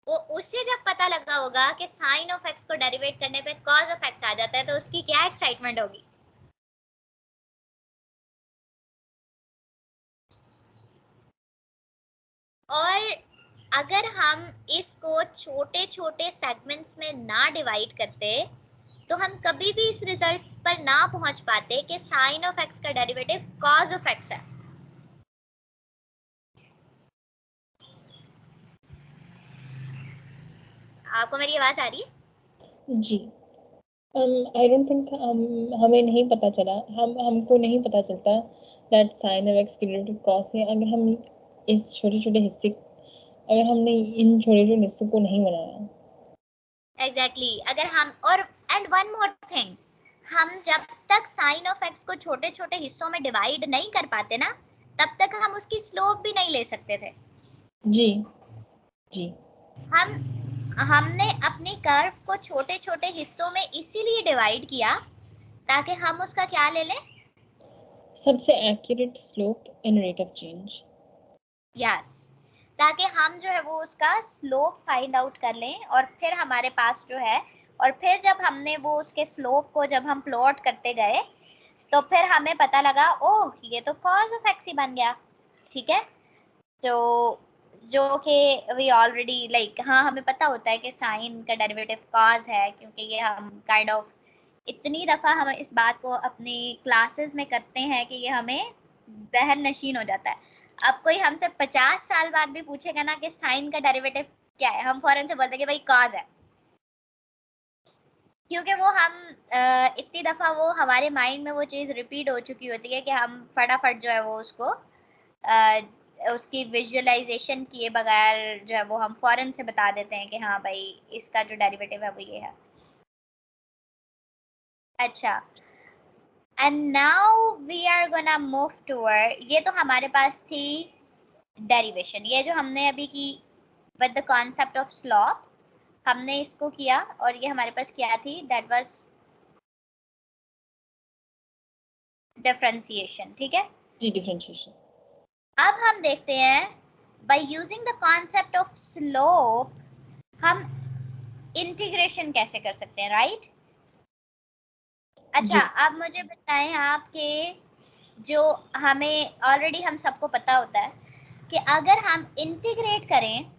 वो उसे जब पता लगा होगा कि साइन ऑफ एक्स को डेरिवेट करने पे कॉज ऑफ एक्स आ जाता है, तो उसकी क्या एक्साइटमेंट होगी? और अगर हम इसको छोटे छोटे सेगमेंट्स में ना डिवाइड करते तो हम कभी भी इस रिजल्ट पर ना पहुंच पाते कि साइन ऑफ एक्स का डेरिवेटिव कॉज ऑफ एक्स है। आपको मेरी आवाज आ रही है? जी आई डोंट थिंक हमें नहीं पता चला, हमको नहीं पता चलता दैट साइन ऑफ एक्स के डेरिवेटिव कॉस है अगर हम इस छोटे छोटे हिस्से, अगर हमने इन छोटे छोटे हिस्सों को नहीं बनाया। एग्जैक्टली अगर हम, और एंड वन मोर थिंग, हम जब तक साइन ऑफ एक्स को छोटे छोटे हिस्सों में डिवाइड नहीं कर पाते ना, तब तक हम उसकी स्लोप भी नहीं ले सकते थे। जी जी हम हमने अपने कर्व को छोटे छोटे हिस्सों में इसीलिए डिवाइड किया ताकि हम उसका क्या ले लें? सबसे accurate slope in rate of change. Yes, ताकि हम जो है वो उसका स्लोप फाइंड आउट कर लें और फिर हमारे पास जो है, और फिर जब हमने वो उसके स्लोप को जब हम प्लॉट करते गए तो फिर हमें पता लगा, ओह ये तो कॉज ऑफ एक्स ही बन गया, ठीक है? तो जो कि वी ऑलरेडी लाइक, हाँ हमें पता होता है कि साइन का डेरिवेटिव कॉज है, क्योंकि ये हम काइंड ऑफ इतनी दफा हम इस बात को अपनी क्लासेस में करते हैं कि ये हमें जहन नशीन हो जाता है। अब कोई हमसे 50 साल बाद भी पूछेगा ना कि साइन का डेरिवेटिव क्या है, हम फौरन से बोलते हैं कि भाई कॉज है, क्योंकि वो हम इतनी दफा वो हमारे माइंड में वो चीज रिपीट हो चुकी होती है कि हम फटाफट जो है वो उसको उसकी विजुअलाइजेशन किए बगैर जो है वो हम फौरन से बता देते हैं कि हाँ भाई इसका जो डेरिवेटिव है वो ये है। अच्छा, and now we are gonna move toward, ये तो हमारे पास थी डेरिवेशन, ये जो हमने अभी की with the concept of slope, हमने इसको किया और ये हमारे पास क्या थी, दैट वाज डिफरेंशिएशन। ठीक है जी, डिफरेंशिएशन। अब हम देखते हैं by using the concept of slope हम इंटीग्रेशन कैसे कर सकते हैं, राइट? अच्छा, जी। अब मुझे बताएं आपके, जो हमें ऑलरेडी हम सबको पता होता है कि अगर हम इंटीग्रेट करें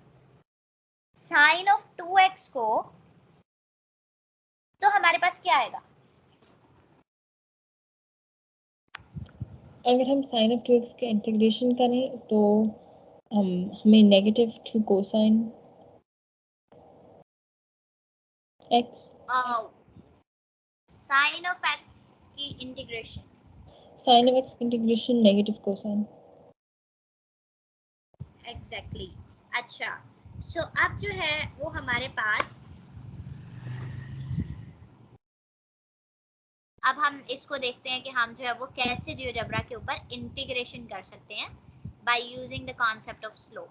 साइन ऑफ 2x को तो हमारे पास क्या आएगा? अगर हम साइन ऑफ 2x का इंटीग्रेशन करें तो हमें negative 2 cosine x, sine of x की इंटीग्रेशन, साइन ऑफ x की इंटीग्रेशन नेगेटिव कोसाइन। एग्जैक्टली। अच्छा, सो अब जो है वो हमारे पास, अब हम इसको देखते हैं कि हम जो है वो कैसे जियोजेब्रा के ऊपर इंटीग्रेशन कर सकते हैं by using the concept of slope.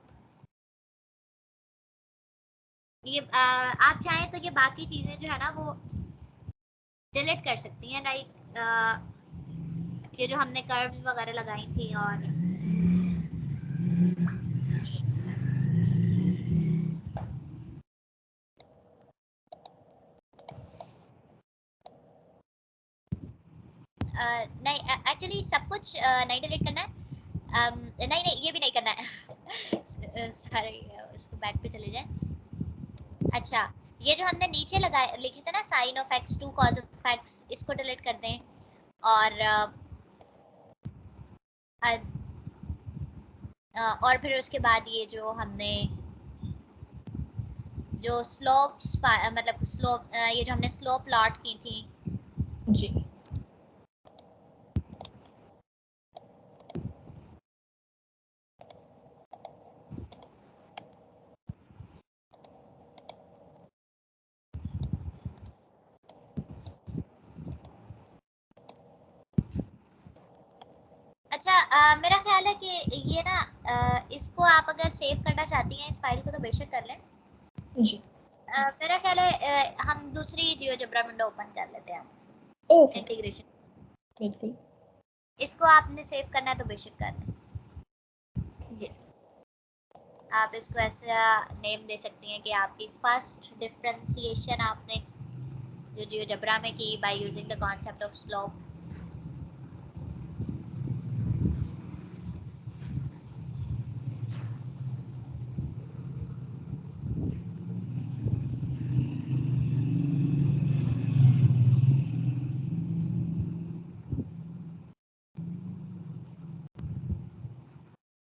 ये आप चाहें तो ये बाकी चीजें जो है ना वो डिलीट कर सकती हैं, लाइक ये जो हमने कर्व्स वगैरह लगाई थी, और नहीं एक्चुअली सब कुछ नहीं डिलीट करना है, नहीं नहीं ये भी नहीं करना है सॉरी, इसको बैक पे चले जाए। अच्छा, ये जो हमने नीचे लगाए लिखे थे ना sine of x 2 cos of x, इसको डिलीट कर दें, और फिर उसके बाद ये जो हमने जो स्लोप्स मतलब स्लोप, ये जो हमने स्लोप प्लॉट की थी, जी। अच्छा, मेरा ख्याल है कि ये ना इसको आप अगर सेव करना चाहती हैं इस फाइल को तो बेशक कर लें। जी। मेरा ख्याल है हम दूसरी जियोजेब्रा विंडो ओपन कर लेते हैं, ओके, इंटीग्रेशन। बिल्कुल। इसको आपने सेव करना है तो बेशक कर लें, जी। आप इसको ऐसा नेम दे सकती हैं कि आपकी फर्स्ट डिफरेंशिएशन आपने जो जियोजेब्रा में की by using the concept of slope.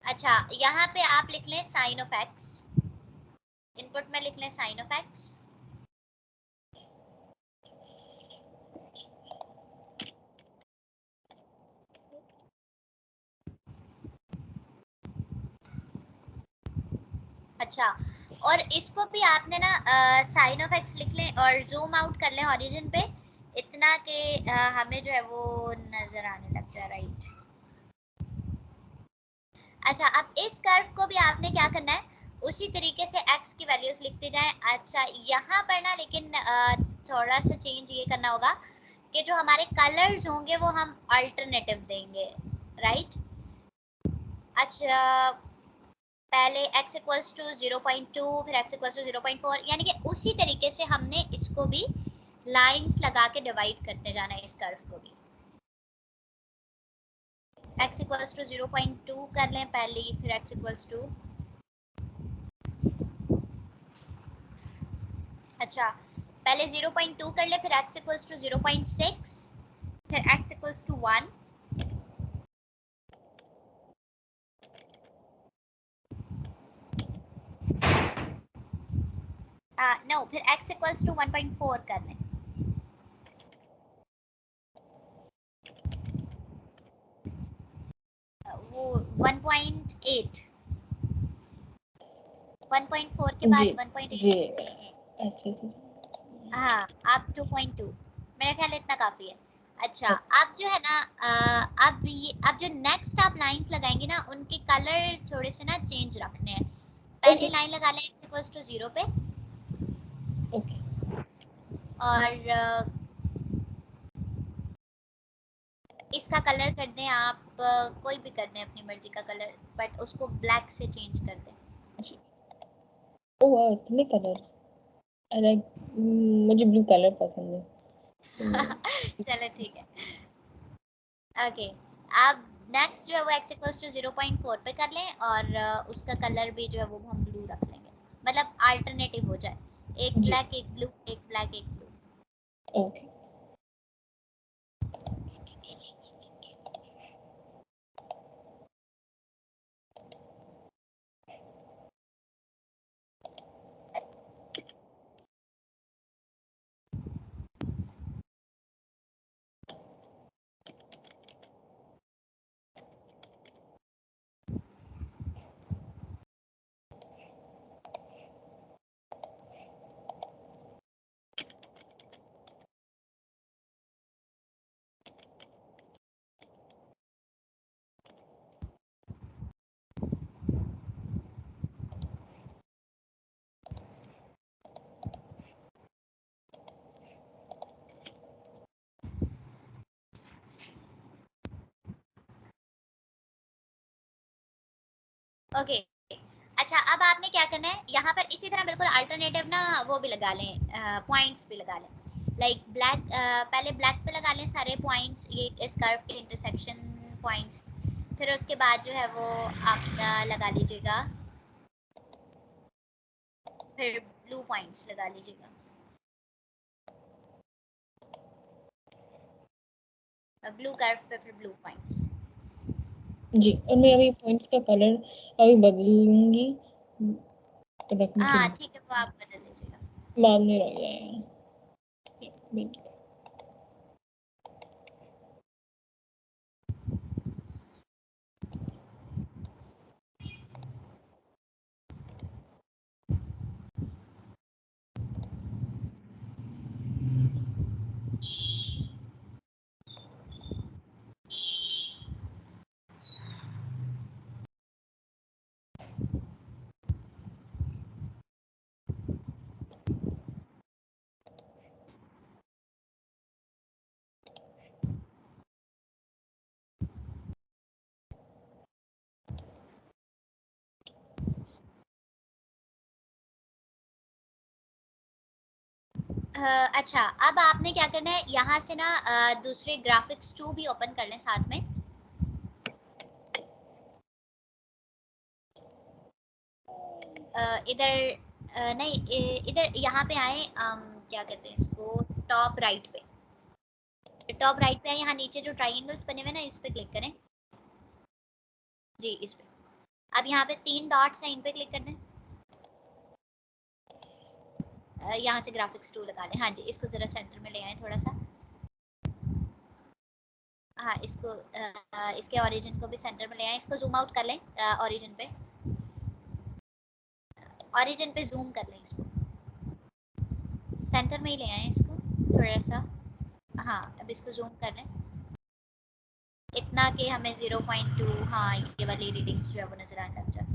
अच्छा, यहाँ पे आप लिख लें साइन ऑफ एक्स, इनपुट में लिख लें साइन ऑफ एक्स, अच्छा, और इसको भी आपने ना साइन ऑफ एक्स लिख लें और जूम आउट कर लें ओरिजिन पे इतना कि हमें जो है वो नजर आने लग जाए, राइट? अच्छा, अब इस कर्व को भी आपने क्या करना है, उसी तरीके से x की वैल्यूज लिखते जाएं। अच्छा, यहाँ पर ना लेकिन थोड़ा सा चेंज ये करना होगा कि जो हमारे कलर्स होंगे वो हम अल्टरनेटिव देंगे, राइट? अच्छा, पहले x इक्वल्स टू 0.2, फिर x इक्वल्स टू 0.4, यानी कि उसी तरीके से हमने इसको भी लाइंस लगा के डिवाइड करते जाना है, इस कर्व को भी। x इक्वल्स टू 0.2 कर लें पहले, फिर x इक्वल्स टू, अच्छा पहले 0.2 कर ले, फिर x इक्वल्स टू 0.6, फिर x इक्वल्स टू 1, नो, फिर x इक्वल्स टू 1.4 कर लें। वो 1.8, 1.4 के बाद जी 1.8। जी अच्छा अच्छा हाँ, आप 2.2, मेरा ख्याल इतना काफी है। अच्छा, अच्छा आप जो है ना अब जो नेक्स्ट आप लाइंस लगाएंगे ना, उनके कलर थोड़े से ना चेंज रखने हैं। पहले ओके लाइन लगा लें x इक्वल्स टू 0 पे, ओके और इसका कलर कर दें आप, कोई भी कर दें अपनी मर्जी का कलर, बट उसको ब्लैक से चेंज कर दें। ओह वाह इतने कलर्स आई लाइक मुझे ब्लू कलर पसंद है चलो ठीक है। ओके, अब नेक्स्ट जो है वो x इक्वल्स टू 0.4 पे कर लें, और उसका कलर भी जो है वो हम ब्लू रख लेंगे, मतलब अल्टरनेटिव हो जाए, एक जी ब्लैक एक ब्लू, एक ब्लैक एक ब्लू। ओके ओके, अच्छा अब आपने क्या करना है, यहाँ पर इसी तरह बिल्कुल अल्टरनेटिव ना वो भी लगा लें, पॉइंट्स भी लगा लें, लाइक ब्लैक, पहले ब्लैक पे लगा लें सारे पॉइंट्स, ये इस कर्व के इंटरसेक्शन पॉइंट्स। फिर उसके बाद जो है वो आप लगा लीजिएगा, फिर ब्लू पॉइंट्स लगा लीजिएगा, ब्लू कर्व पे फिर ब्लू पॉइंट्स। जी और मैं अभी पॉइंट्स का कलर अभी बदलूंगी रखने के हाँ ठीक है, वो आप बदल दीजिएगा। बाद में रह जाएगा अच्छा, अब आपने क्या करना है, यहाँ से ना दूसरे ग्राफिक्स 2 भी ओपन कर लें साथ में। इधर नहीं, इधर यहाँ पे आए, क्या कहते हैं इसको, टॉप राइट पे, टॉप राइट पे आए, यहाँ नीचे जो ट्राइंगल्स बने हुए ना, इस पे क्लिक करें। जी इस पे, अब यहाँ पे 3 डॉट्स हैं, इन पे क्लिक करना है। यहाँ से ग्राफिक्स 2 लगा लें। हाँ जी, इसको जरा सेंटर में ले आए थोड़ा सा। हाँ, इसको इसके ओरिजिन को भी सेंटर में ले आए, इसको जूम आउट कर लें, ओरिजिन पे जूम कर लें, इसको सेंटर में ही ले आए इसको थोड़ा सा। हाँ, अब इसको जूम कर लें इतना कि हमें 0.2, हाँ ये वाली रीडिंग्स जो है वो नजर आने लग जाए।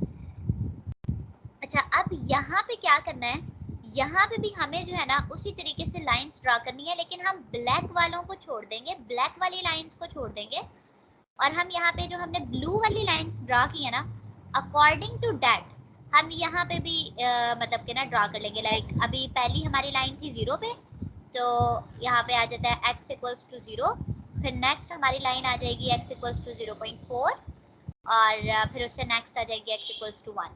अच्छा, अब यहाँ पे क्या करना है, यहाँ पे भी हमें जो है ना उसी तरीके से लाइंस ड्रा करनी है, लेकिन हम ब्लैक वालों को छोड़ देंगे, ब्लैक वाली लाइंस को छोड़ देंगे, और हम यहाँ पे जो हमने ब्लू वाली लाइंस ड्रा की है ना, अकॉर्डिंग टू डैट हम यहाँ पे भी मतलब कि ना ड्रा कर लेंगे। लाइक अभी पहली हमारी लाइन थी 0 पे, तो यहाँ पे आ जाता है x इक्वल्स टू 0, फिर नेक्स्ट हमारी लाइन आ जाएगी x इक्वल्स टू 0.4, और फिर उससे नेक्स्ट आ जाएगी x इक्वल्स टू 1।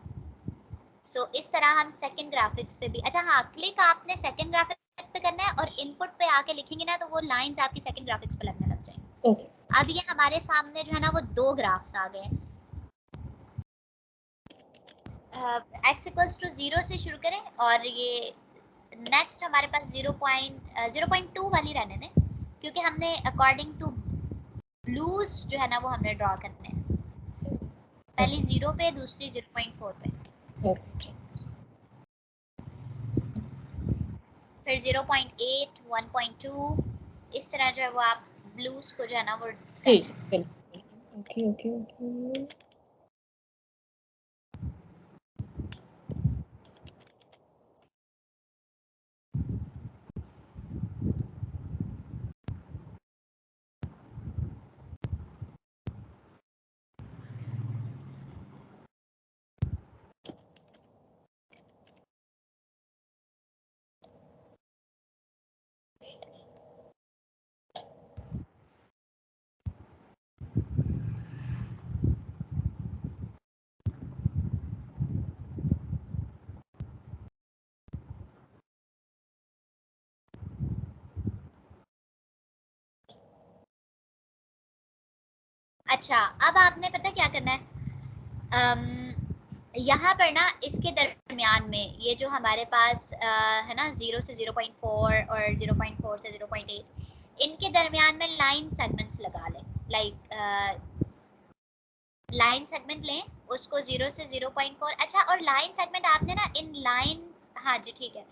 सो इस तरह हम सेकंड ग्राफिक्स पे भी, अच्छा हाँ, क्लिक आपने सेकंड ग्राफिक्स पे करना है, और इनपुट पे आके लिखेंगे ना, तो वो लाइंस आपकी सेकंड ग्राफिक्स पे लगने लग जाएंगी। ओके अब ये हमारे सामने जो है ना वो 2 ग्राफ्स आ गए हैं। x इक्वल्स टू 0 से शुरू करें, और ये नेक्स्ट हमारे पास 0.2 वाली रहने दें, क्योंकि हमने अकॉर्डिंग टू ब्लूज जो है ना वो हमने ड्रॉ करने हैं, पहली 0 पे, दूसरी 0.4 पे, फिर 0.8, 1.2, इस तरह जो है वो आप ब्लूज को जो है ना वो ओके। अच्छा, अब आपने पता क्या करना है, यहाँ पर ना इसके दरमियान में ये जो हमारे पास है ना 0 से 0.4 और 0.4 से 0.8, इनके दरमियान में लाइन सेगमेंट्स लगा लें, लाइक लाइन सेगमेंट लें, उसको 0 से 0.4, अच्छा, और लाइन सेगमेंट आपने ना इन लाइन, हाँ जी ठीक है,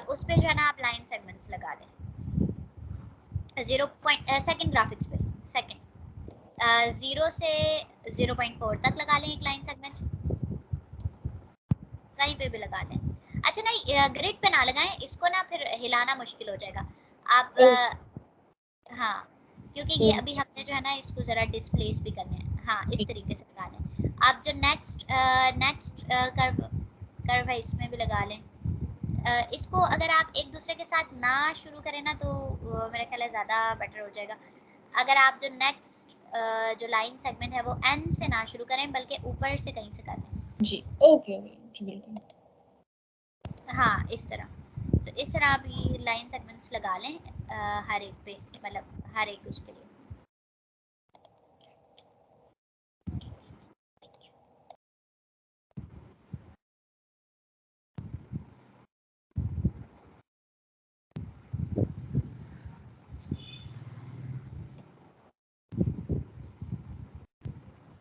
उस पे जो है ना आप लाइन सेगमेंट्स लगा लें 2nd ग्राफिक्स पे, सेकंड 0 से 0.4 तक लगा लें एक लाइन सेगमेंट, कहीं पे भी लगा लें। अच्छा नहीं, ग्रिड पे ना लगाएं, इसको ना फिर हिलाना मुश्किल हो जाएगा आप, हाँ, क्योंकि ये अभी हमने जो है ना इसको जरा डिस्प्लेस भी करने हैं, हाँ इस तरीके से लगा लें। आप जो नेक्स्ट कर्व है इसमें भी लगा लें। इसको अगर आप एक दूसरे के साथ ना शुरू करें ना तो मेरा ख्याल है ज़्यादा बेटर हो जाएगा। अगर आप जो नेक्स्ट जो लाइन सेगमेंट है वो एन से ना शुरू करें बल्कि ऊपर से कहीं से कर लें जी। ओके जी बिल्कुल, हाँ इस तरह। तो इस तरह आप ये लाइन सेगमेंट्स लगा लें हर एक पे, मतलब हर एक उसके लिए।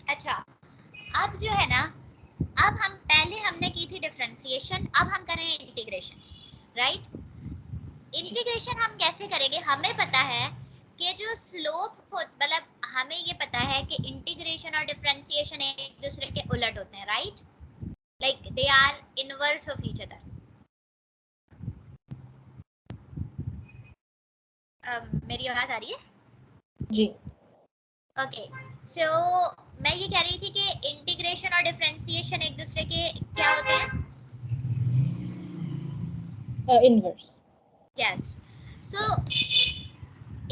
अच्छा, अब जो है ना, अब हम पहले हमने की थी डिफरेंशिएशन, अब हम करें इंटीग्रेशन, राइट। इंटीग्रेशन हम कैसे करेंगे, हमें पता है कि जो स्लोप हो, मतलब हमें ये पता है कि इंटीग्रेशन और डिफरेंशिएशन एक दूसरे के उलट होते हैं, right, like they are inverse of each other. मेरी आवाज आ रही है? जी। ओके, सो मैं ये कह रही थी कि इंटीग्रेशन और डिफरेंशिएशन एक दूसरे के क्या होते हैं, इनवर्स। यस, सो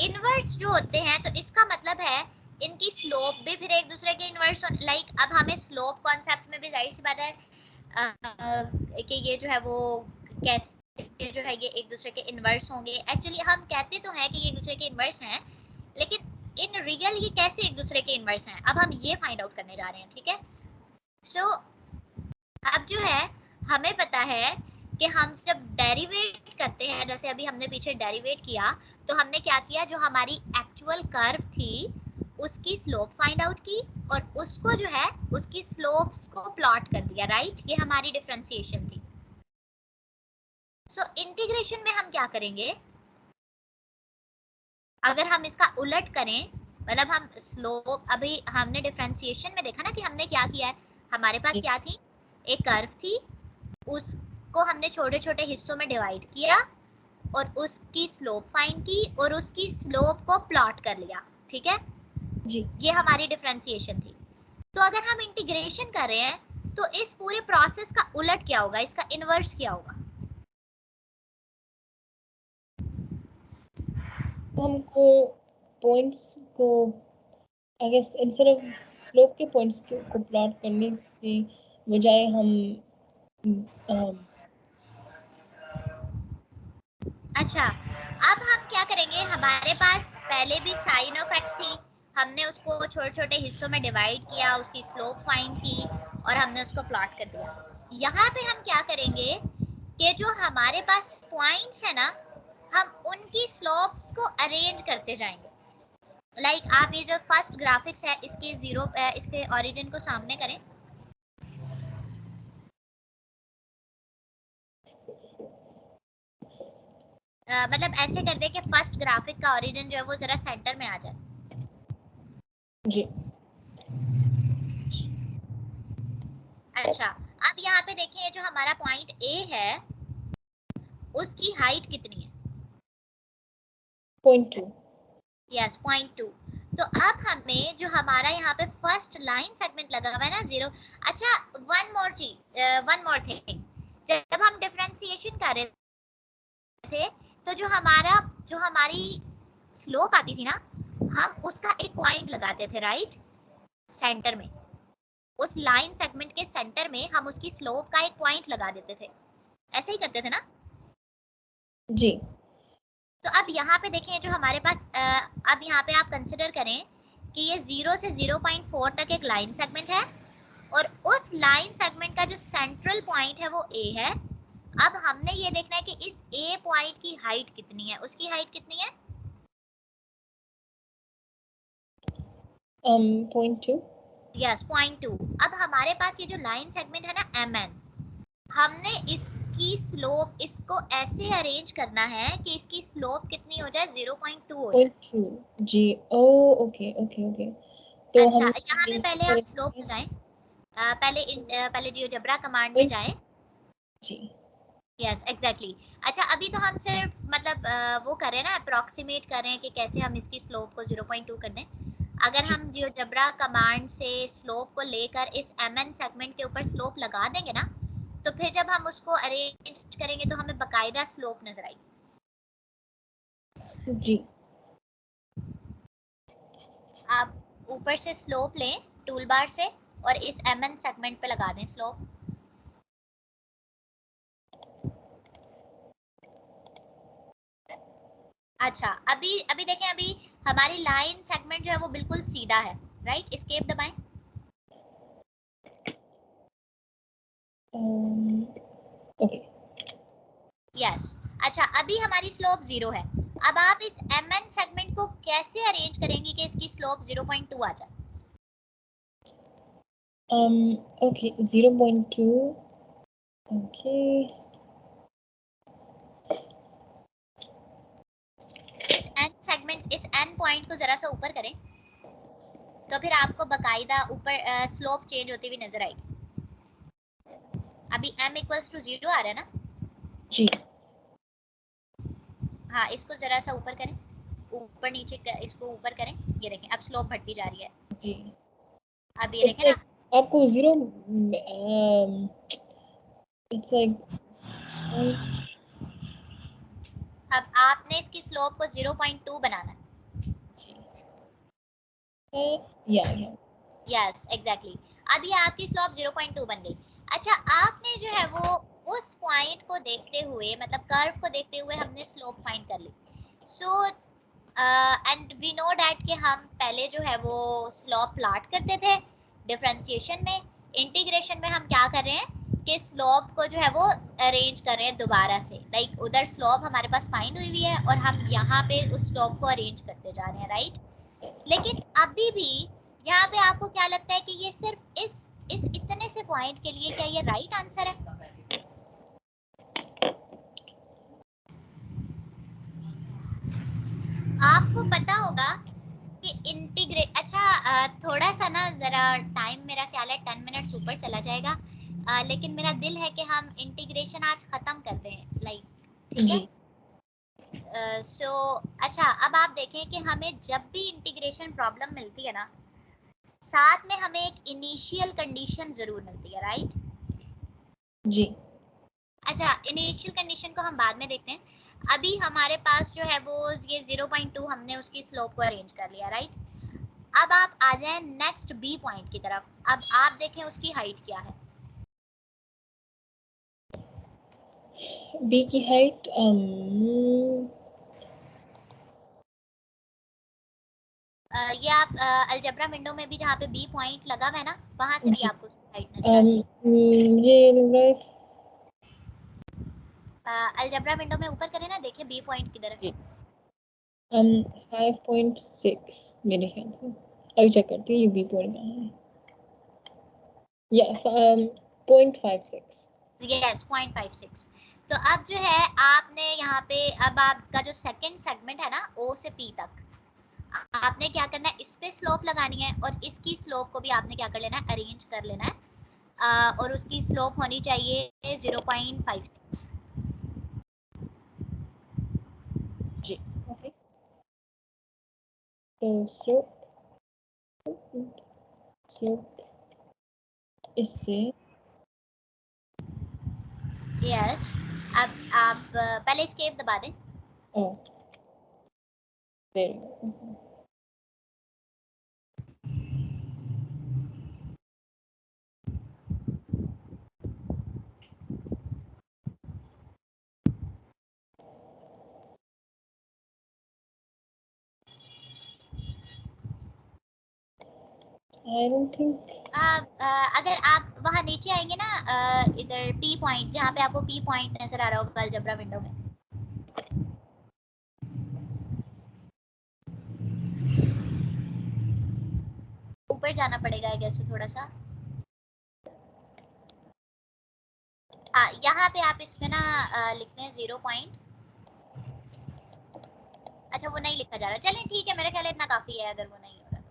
इनवर्स जो होते हैं तो इसका मतलब है इनकी स्लोप भी फिर एक दूसरे के इनवर्स, लाइक अब हमें स्लोप कॉन्सेप्ट में भी जाहिर सी बात है कि ये जो है वो कैसे जो है ये एक दूसरे के इनवर्स होंगे। एक्चुअली हम कहते तो हैं कि ये एक दूसरे के इनवर्स हैं, लेकिन इन रियल ये कैसे एक दूसरे के इनवर्स हैं, अब हम ये फाइंड आउट करने जा रहे हैं, ठीक है। सो अब जो है हमें पता है कि हम जब डेरिवेट करते हैं, जैसे अभी हमने पीछे डेरिवेट किया, तो हमने क्या किया, जो हमारी एक्चुअल कर्व थी उसकी स्लोप फाइंड आउट की और उसको जो है उसकी स्लोप्स को प्लॉट कर दिया, राइट, ये हमारी डिफरेंशिएशन थी। सो इंटीग्रेशन में हम क्या करेंगे, अगर हम इसका उलट करें, मतलब हम स्लोप, अभी हमने डिफरेंशिएशन में देखा ना कि हमने क्या किया है, हमारे पास क्या थी, एक कर्व थी, उसको हमने छोटे छोटे हिस्सों में डिवाइड किया और उसकी स्लोप फाइंड की और उसकी स्लोप को प्लॉट कर लिया, ठीक है जी। ये हमारी डिफरेंशिएशन थी। तो अगर हम इंटीग्रेशन कर रहे हैं तो इस पूरे प्रोसेस का उलट क्या होगा, इसका इनवर्स क्या होगा। तो हमको पॉइंट्स को I guess instead of slope के पॉइंट्स को प्लॉट करने से बजाय हम अच्छा, अब हम क्या करेंगे, हमारे पास पहले भी साइन ऑफ एक्स थी, हमने उसको छोटे छोटे हिस्सों में डिवाइड किया, उसकी स्लोप फाइंड की और हमने उसको प्लॉट कर दिया। यहाँ पे हम क्या करेंगे कि जो हमारे पास पॉइंट्स है ना, हम उनकी स्लोप्स को अरेंज करते जाएंगे। लाइक आप ये जो फर्स्ट ग्राफिक्स है इसके इसके ओरिजिन को सामने करें। मतलब ऐसे कर दे कि फर्स्ट ग्राफिक का ओरिजिन जो है वो जरा सेंटर में आ जाए। जी। अच्छा, अब यहाँ पे देखिए जो हमारा पॉइंट ए है उसकी हाइट कितनी है? 0.2। यस, 0.2। तो अब हमें जो हमारा यहाँ पे फर्स्ट लाइन सेगमेंट लगा हुआ है ना 0। अच्छा, वन मोर थिंग, जब हम डिफरेंशिएशन कर रहे थे तो जो हमारी स्लोप आती थी ना, हम उसका एक पॉइंट लगाते थे, राइट, सेंटर में। उस लाइन सेगमेंट के सेंटर में हम उसकी स्लोप का एक पॉइंट लगा देते थे, ऐसे ही करते थे ना? जी। तो अब यहाँ पे देखें जो हमारे पास अब यहाँ पे आप कंसिडर करें कि ये 0 से 0.4 तक एक लाइन सेगमेंट है और उस लाइन सेगमेंट का जो सेंट्रल पॉइंट है वो ए है। अब हमने ये देखना है कि इस ए पॉइंट की हाइट कितनी है। उसकी हाइट कितनी है? 0.2। यस, 0.2। अब हमारे पास ये जो लाइन सेगमेंट है ना mn, हमने इसकी स्लोप इसको ऐसे अरेंज करना है कि इसकी स्लोप कितनी हो जाए? 0.2 हो जाए। 0.2। जी। ओ, ओके ओके ओके। तो अच्छा, हम यहाँ पे बेसिक पहले आप स्लोप करेंगे। लगाएं। पहले जियोजेब्रा कमांड में जी। जाएं। Yes, exactly. अच्छा, अभी तो हम सिर्फ मतलब वो कर रहे हैं ना, अप्रोक्सीमेट कर रहे हैं कि कैसे हम इसकी स्लोप को 0.2 कर दें। अगर जी। हम जियोजेब्रा कमांड से स्लोप को लेकर इस mn सेगमेंट के ऊपर स्लोप लगा देंगे ना, तो फिर जब हम उसको अरेंज करेंगे तो हमें बकायदा स्लोप नजर आएगी। जी। आप ऊपर से स्लोप लें टूल बार से और इस mn सेगमेंट पे लगा दें स्लोप। अच्छा, अभी अभी देखें, अभी हमारी लाइन सेगमेंट जो है वो बिल्कुल सीधा है, राइट। एस्केप दबाएं। ओके। यस। अच्छा, अभी हमारी स्लोप 0 है। अब आप इस mn सेगमेंट को कैसे अरेंज करेंगी कि इसकी स्लोप 0.2 आ जाए? ओके, 0.2। ओके। इस n पॉइंट को जरा सा ऊपर करें तो फिर आपको बकायदा ऊपर स्लोप चेंज होती हुई नजर आएगी। अभी m इक्वल्स टू 0 आ रहा है ना? जी। हाँ, इसको जरा सा ऊपर करें, ऊपर नीचे इसको ऊपर करें। ये देखें अब स्लोप बढ़ती जा रही है। जी। अब ये इट्स देखें ना, लाइक आपको 0, इट्स लाइक अब आपने इसकी स्लोप को 0.2 बनाना है। या यस, एग्जैक्टली। अभी आपकी स्लोप 0.2 बन गई। अच्छा, आपने जो है वो उस पॉइंट को देखते हुए, मतलब कर्व को देखते हुए हमने स्लोप फाइंड कर ली। So and we know that कि हम पहले जो है वो स्लोप प्लॉट करते थे डिफरेंशिएशन में। इंटीग्रेशन में हम क्या कर रहे हैं कि स्लोप को जो है वो अरेंज कर रहे हैं दोबारा से। लाइक उधर स्लोप हमारे पास फाइंड हुई है और हम यहाँ पे उस स्लोप को अरेंज करते जा रहे हैं, राइट। लेकिन अभी भी यहाँ पे आपको क्या लगता है कि ये सिर्फ इस इतने से पॉइंट के लिए क्या ये राइट आंसर है? आपको पता होगा कि थोड़ा सा ना, जरा टाइम मेरा ख्याल है 10 मिनट्स ऊपर चला जाएगा। लेकिन मेरा दिल है कि हम इंटीग्रेशन आज खत्म कर दें, लाइक, ठीक है। जी। सो अच्छा, अब आप देखें कि हमें जब भी इंटीग्रेशन प्रॉब्लम मिलती है ना, साथ में हमें एक इनिशियल कंडीशन जरूर मिलती है, राइट। जी। अच्छा, इनिशियल कंडीशन को हम बाद में देखते हैं। अभी हमारे पास जो है वो ये 0.2 हमने उसकी स्लोप को अरेंज कर लिया, राइट। अब आप आ जाएं नेक्स्ट बी पॉइंट की तरफ। अब आप देखें उसकी हाइट क्या है। बी की हाइट ये आप अलजेब्रा विंडो में भी जहाँ पे बी पॉइंट लगा हुआ है ना, वहां से भी जी। आपको उसकी हाइट नजर आ जाएगी। मुझे लग रहा है अलजेब्रा विंडो में ऊपर करें ना, देखिए बी पॉइंट किधर है। 5.6 मेरे ख्याल से, अभी चेक करती हूँ ये बी पॉइंट कहाँ है। या 0.56। यस 0.56। तो अब जो है आपने यहाँ पे, अब आपका जो सेकंड सेगमेंट है ना ओ से पी तक, आपने क्या करना है, इस पे स्लोप लगानी है और इसकी स्लोप को भी आपने क्या कर लेना है, अरेंज कर लेना है। और उसकी स्लोप होनी चाहिए 0.56। जी ओके। तो स्लोप इससे यस, अब आप पहले एस्केप दबा दें। आई डोंट थिंक अगर आप वहां नीचे आएंगे ना, इधर पी पॉइंट, जहाँ पे आपको पी पॉइंट नजर आ रहा होगा अलजेब्रा विंडो में, ऊपर जाना पड़ेगा आई गेस थोड़ा सा। यहाँ पे आप इसमें ना लिखते हैं 0 पॉइंट। अच्छा वो नहीं लिखा जा रहा, चलिए ठीक है, मेरे ख्याल इतना काफी है अगर वो नहीं हो रहा तो।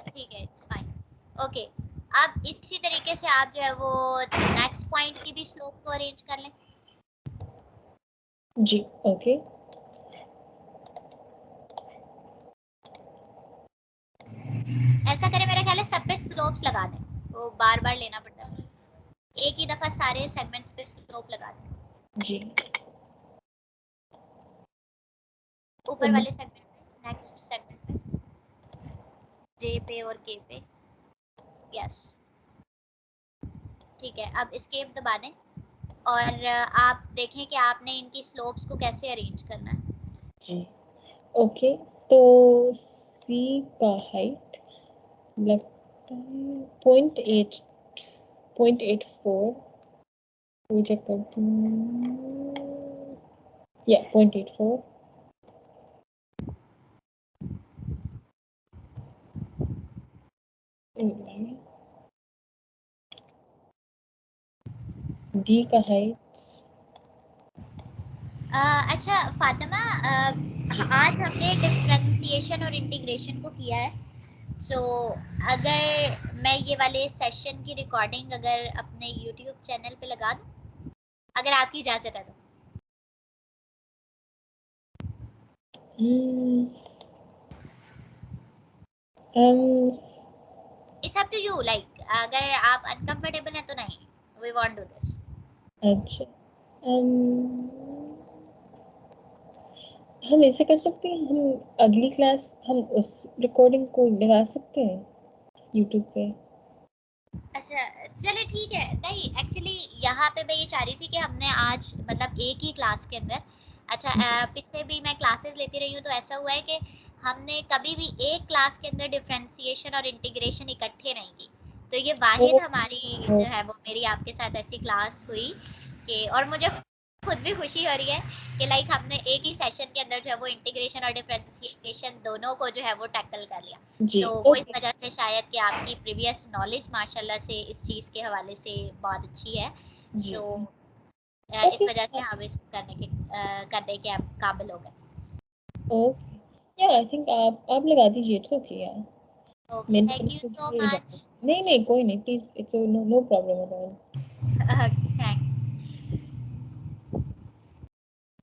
ठीक है, इट्स फाइन। ओके, अब इसी तरीके से आप जो है वो नेक्स्ट पॉइंट की भी स्लोप को अरेंज कर लें। जी ओके। ऐसा करें, मेरे ख्याल है सब पे स्लोप्स लगा दें, वो बार बार लेना पड़ता है, एक ही दफा सारे सेगमेंट्स पे स्लोप लगा दें। जी ऊपर वाले सेगमेंट पे, नेक्स्ट सेगमेंट पे, जे पे और के पे। यस ठीक है, अब एस्केप दबा दें और आप देखें कि आपने इनकी स्लोप्स को कैसे अरेंज करना है। जी ओके। तो सी का हाइट लगता है 0.84, तो चेक करती हूँ, या 0.84। डी का हाइट अच्छा फातिमा, आज हमने डिफरेंशिएशन और इंटीग्रेशन को किया है। सो अगर मैं ये वाले सेशन की रिकॉर्डिंग अगर अपने यूट्यूब चैनल पे लगा दूं, अगर आपकी इजाजत है तो। It's up to you, like अगर आप अनकंफर्टेबल हैं तो नहीं, वी वांट डू दिस। अच्छा, हम ऐसे कर सकते हैं, हम अगली क्लास हम उस रिकॉर्डिंग को लगा सकते हैं यूट्यूब पे। अच्छा चलिए ठीक है, नहीं एक्चुअली यहाँ पे मैं ये चाह रही थी कि हमने आज मतलब एक ही क्लास के अंदर, अच्छा पीछे भी मैं क्लासेस लेती रही हूँ तो ऐसा हुआ है कि हमने कभी भी एक क्लास के अंदर डिफरेंशिएशन और इंटीग्रेशन इकट्ठे नहीं की। तो ये वाहिद हमारी जो है वो मेरी आपके साथ ऐसी क्लास हुई कि, और मुझे खुद भी खुशी हो रही है कि लाइक हमने एक ही सेशन के अंदर जो है वो इंटीग्रेशन और डिफरेंशिएशन दोनों को जो है वो टैकल कर लिया। जी वो इस वजह से शायद कि आपकी प्रीवियस नॉलेज माशाल्लाह से इस चीज़ के हवाले से बहुत अच्छी है। जी सो इस ओके वजह से हम इसको करने के आप काबिल हो गए। ओके, या आई थिंक आप लगा दीजिए, इट्स ओके यार। ओके, मेरी थैंक तरफ यू से सो भी मच। नहीं नहीं कोई नहीं, please, it's no no problem at all. Thanks.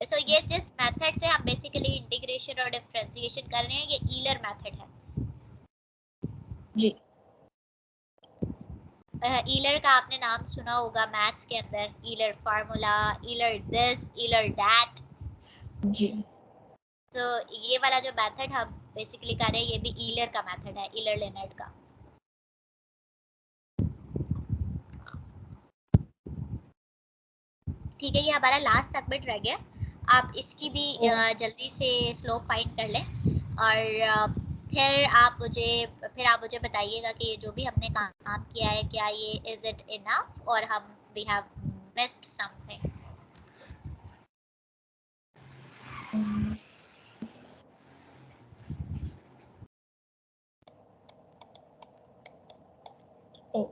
So ये जिस मेथड से हम बेसिकली इंटीग्रेशन और डिफरेंशिएशन कर रहे हैं, ये ईलर मेथड है। जी ईलर का आपने नाम सुना होगा मैथ्स के अंदर, ईलर फार्मूला, ईलर दिस, ईलर दैट। जी तो ये वाला जो मेथड हम बेसिकली कर रहे हैं, ये भी ईलर का मेथड है, ईलर लेनर्ड का। ठीक है, ये हमारा लास्ट सबमिट रह गया। आप इसकी भी जल्दी से स्लोप फाइंड कर लें और फिर आप मुझे बताइएगा कि ये जो भी हमने काम किया है क्या ये इज इट इनफ और हम we have missed something. Oh.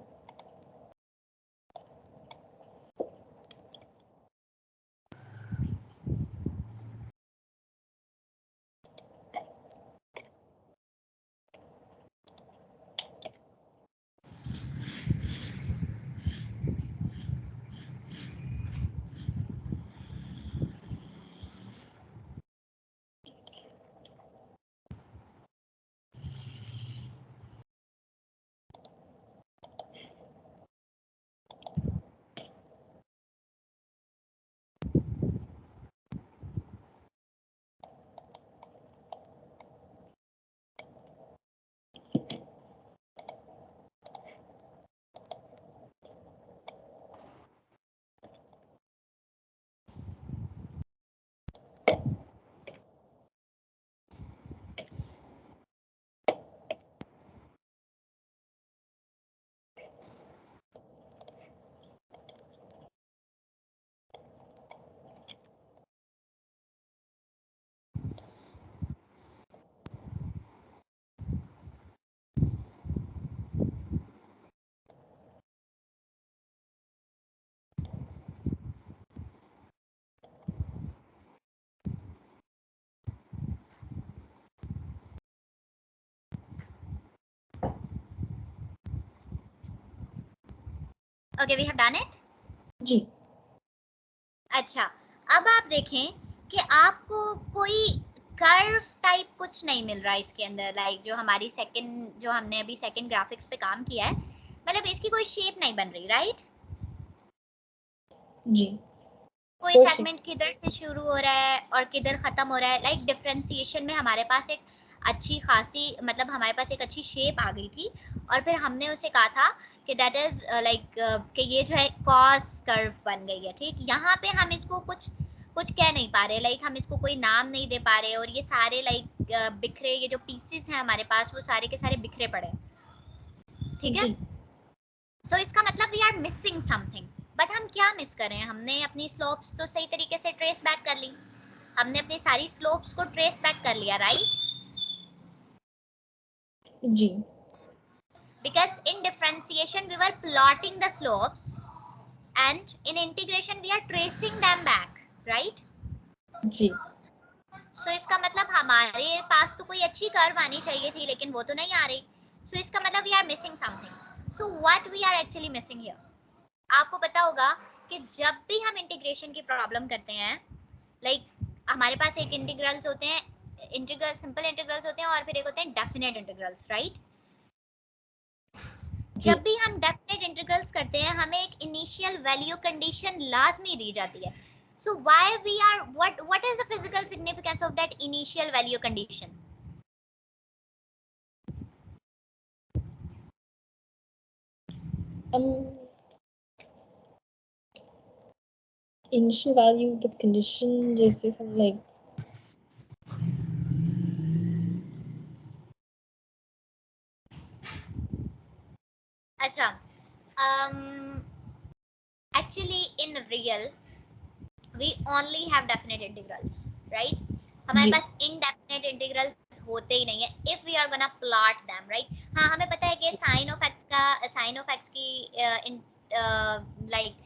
Okay, we have done it. जी. अच्छा, अब आप देखें कि आपको कोई कर्व टाइप कुछ नहीं मिल रहा है इसके अंदर, लाइक जो हमारी सेकंड, जो हमने अभी सेकंड ग्राफिक्स पे काम किया है, मतलब इसकी कोई शेप नहीं बन रही, राइट? जी. कोई कोई सेगमेंट किधर से शुरू हो रहा है और किधर खत्म हो रहा है, लाइक डिफरेंशिएशन में हमारे पास एक अच्छी खासी, मतलब हमारे पास एक अच्छी शेप आ गई थी, और फिर हमने उसे कहा था कि दैट इज लाइक कि ये जो है कॉस कर्व बन गई है, ठीक। यहाँ पे हम इसको कुछ कुछ कह नहीं पा रहे, लाइक हम इसको कोई नाम नहीं दे पा रहे, और ये सारे लाइक बिखरे, ये जो पीसेस हैं हमारे पास वो सारे के सारे बिखरे पड़े, ठीक है। जी. सो इसका मतलब we are missing something, but हम क्या मिस कर रहे हैं? हमने अपनी स्लोप्स तो सही तरीके से ट्रेस बैक कर ली, हमने अपनी सारी स्लोप्स को ट्रेस बैक कर लिया, राइट? जी. Because in differentiation we were plotting the slopes and in integration we are tracing them back, right? Ji. So इसका मतलब हमारे पास तो कोई अच्छी कर्व आनी चाहिए थी, लेकिन वो तो नहीं आ रही। So इसका मतलब we are missing something. So what we are actually missing here? आपको पता होगा कि जब भी हम इंटीग्रेशन की प्रॉब्लम करते हैं, लाइक हमारे पास एक इंटीग्रल्स होते हैं, इंटीग्रल सिंपल इंटीग्रल्स होते हैं, और फिर एक होते हैं डेफिनेट इंटीग्रल्स, राइट? जब भी हम डेफिनेट इंटीग्रल्स करते हैं हमें एक इनिशियल वैल्यू कंडीशन लाजमी दी जाती है। So why we are what is the physical significance of that initial value condition? Initial value with condition जैसे some like अच्छा, actually in real we only have definite integrals, right? हमारे जी. पास indefinite integrals होते ही नहीं है if we are gonna plot them, right? हाँ, हमें पता है कि साइन ऑफ एक्स की लाइक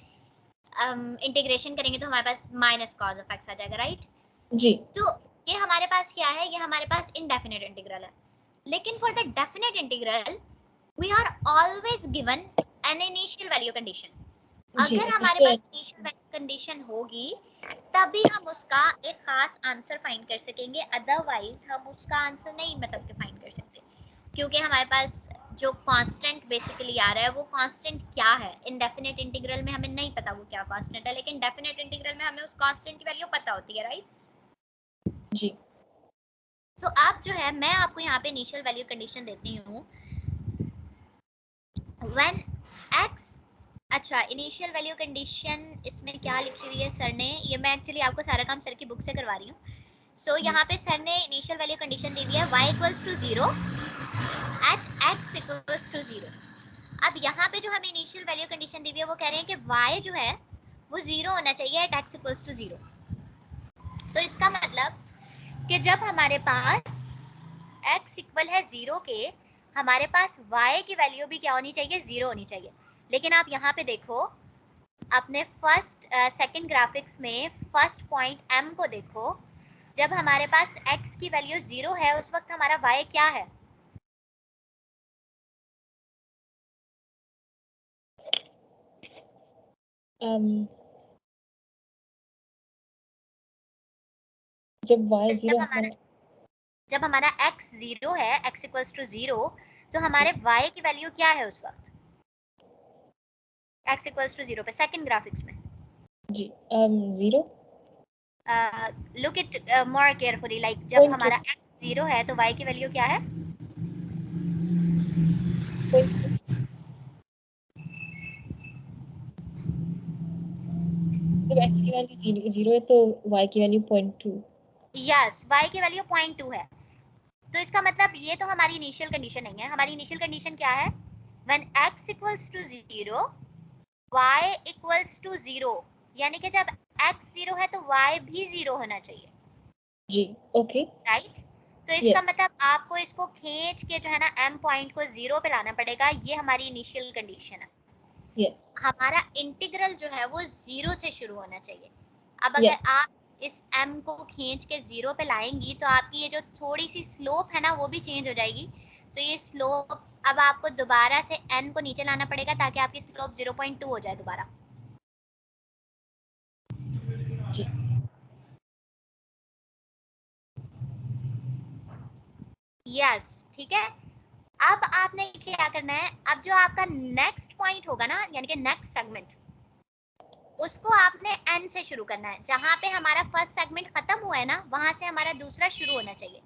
इंटीग्रेशन करेंगे तो हमारे पास माइनस कॉज ऑफ एक्स आ जाएगा, राइट? जी. तो ये हमारे पास क्या है? ये हमारे पास इनडेफिनेट इंटीग्रल है, लेकिन for the definite integral we are always given an initial value condition. अगर हमारे पास इनिशियल वैल्यू कंडीशन होगी तभी हम उसका एक खास आंसर फाइंड कर सकेंगे, अदरवाइज हम उसका आंसर नहीं मतलब कि फाइंड कर सकते, क्योंकि हमारे पास जो कांस्टेंट बेसिकली आ रहा है वो कांस्टेंट क्या है। इनडेफिनेट इंटीग्रल में हमें नहीं पता वो क्या कांस्टेंट है, लेकिन डेफिनेट इंटीग्रल में हमें उस कांस्टेंट की वैल्यू पता होती है, राइट? जी. सो अब जो है मैं आपको यहाँ पे इनिशियल वैल्यू कंडीशन देती हूँ व्हेन एक्स। अच्छा, इनिशियल वैल्यू कंडीशन इसमें क्या लिखी हुई है सर ने, ये मैं एक्चुअली आपको सारा काम सर की बुक से करवा रही हूँ। सो यहाँ पे सर ने इनिशियल वैल्यू कंडीशन दी हुई है y equals to 0 at x equals to 0। अब यहाँ पे जो हमें इनिशियल वैल्यू कंडीशन दी हुई है वो कह रहे हैं कि y जो है वो 0 होना चाहिए एट x इक्वल्स टू 0। तो इसका मतलब कि जब हमारे पास x इक्वल है 0 के, हमारे पास y की वैल्यू भी क्या होनी चाहिए, 0 होनी चाहिए। लेकिन आप यहाँ पे देखो, अपने फर्स्ट सेकंड ग्राफिक्स में फर्स्ट पॉइंट m को देखो, जब हमारे पास x की वैल्यू 0 है उस वक्त हमारा y क्या है? जब y 0 है, जब हमारा x 0 है, x इक्वल्स टू 0, तो हमारे y की वैल्यू क्या है उस वक्त? x इक्वल्स टू 0 पे सेकंड ग्राफिक्स में जी 0। Look it more carefully, like जब हमारा x 0 है तो y की वैल्यू क्या है? जब x की वैल्यू 0 है तो y की वैल्यू 0.2। यस, y की वैल्यू 0.2 है। तो इसका मतलब ये तो हमारी इनिशियल कंडीशन नहीं है। हमारी इनिशियल कंडीशन क्या है? When x equals to 0, y equals to 0, यानी कि जब x 0 है तो y भी 0 होना चाहिए। जी ओके, राइट? तो इसका मतलब आपको इसको खींच के जो है ना m पॉइंट को 0 पे लाना पड़ेगा। ये हमारी इनिशियल कंडीशन है। यस हमारा इंटीग्रल जो है वो 0 से शुरू होना चाहिए। अब यस अगर आप इस m को खींच के 0 पे लाएंगी तो आपकी ये जो थोड़ी सी स्लोप है ना वो भी चेंज हो जाएगी। तो ये स्लोप अब आपको दोबारा से n को नीचे लाना पड़ेगा ताकि आपकी स्लोप 0.2 हो जाए दोबारा। जी यस, ठीक है। अब आपने क्या करना है, अब जो आपका नेक्स्ट पॉइंट होगा ना, यानी कि नेक्स्ट सेगमेंट, उसको आपने n से शुरू करना है। जहां पे हमारा फर्स्ट सेगमेंट खत्म हुआ है ना, वहां से हमारा दूसरा शुरू होना चाहिए।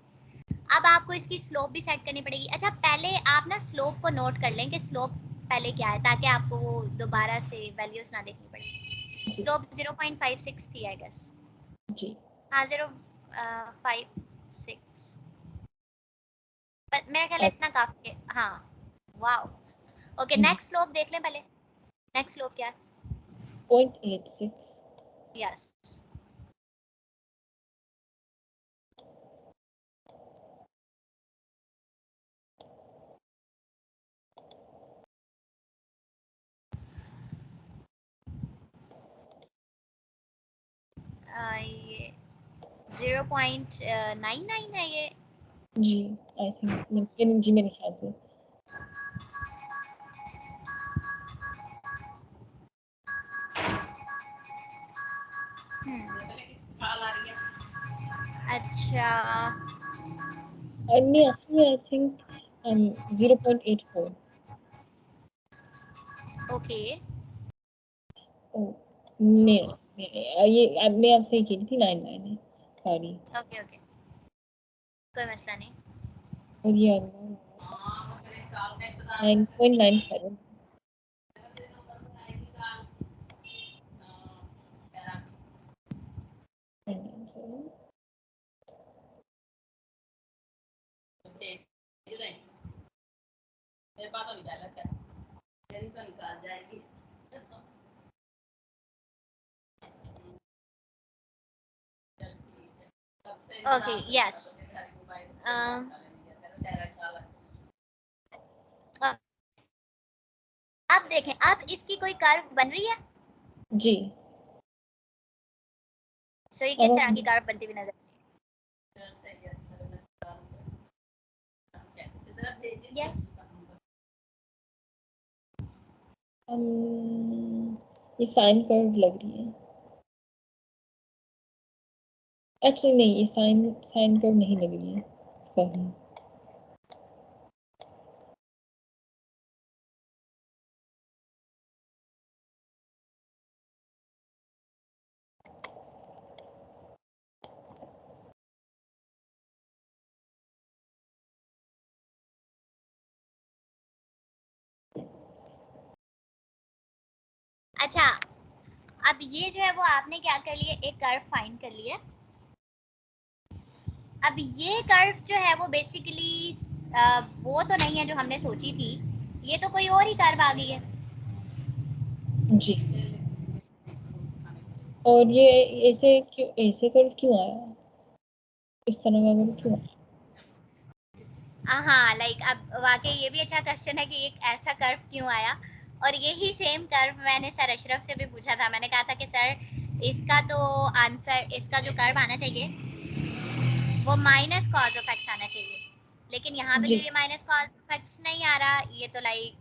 अब आपको इसकी स्लोप भी सेट करनी पड़ेगी। अच्छा, पहले आप ना स्लोप को नोट कर लें कि स्लोप पहले क्या है, ताकि आपको वो दोबारा से वैल्यूज ना देखनी पड़े। स्लोप 0.56 थी आई गेस। जी हाँ 0.56, पर मेरा ख्याल है इतना काफी है। हाँ, वाओ। ओके, नेक्स्ट स्लोप देख लें पहले। नेक्स्ट स्लोप क्या है? 0.86। यस, ये 0.99 है ये। जी आई थिंक जी मेरे ख्याल से अच्छा, नहीं एक्चुअली आई थिंक 0.84। ओके नहीं ये मैं आपसे ही कही थी 99 है, सॉरी। ओके ओके, कोई मसला नहीं। और ये 9.97। ओके यस, अब देखें, अब इसकी कोई कर्व बन रही है। जी सो ये किस तरह की कर्व बनती हुई नजर? यस, ये साइन कर्व लग रही है। एक्चुअली नहीं, ये साइन कर्व नहीं लग रही है, सही। अच्छा, अब ये जो है वो आपने क्या कर लिया, एक कर्व फाइंड कर लिया। अब ये कर्व जो है वो बेसिकली वो तो नहीं है जो हमने सोची थी, ये तो कोई और ही कर्व आ गई है। जी और ये ऐसे कर क्यों आया, इस तरह का कर क्यों आया? हाँ लाइक अब वाकई ये भी अच्छा क्वेश्चन है कि एक ऐसा कर्व क्यों आया। और यही सेम कर्व मैंने सर अशरफ से भी पूछा था। मैंने कहा था कि सर इसका तो आंसर, इसका जो कर्व आना चाहिए वो माइनस कॉज ऑफ एक्स आना चाहिए, लेकिन यहाँ पे तो जी ये माइनस कॉज ऑफ एक्स नहीं आ रहा, ये तो लाइक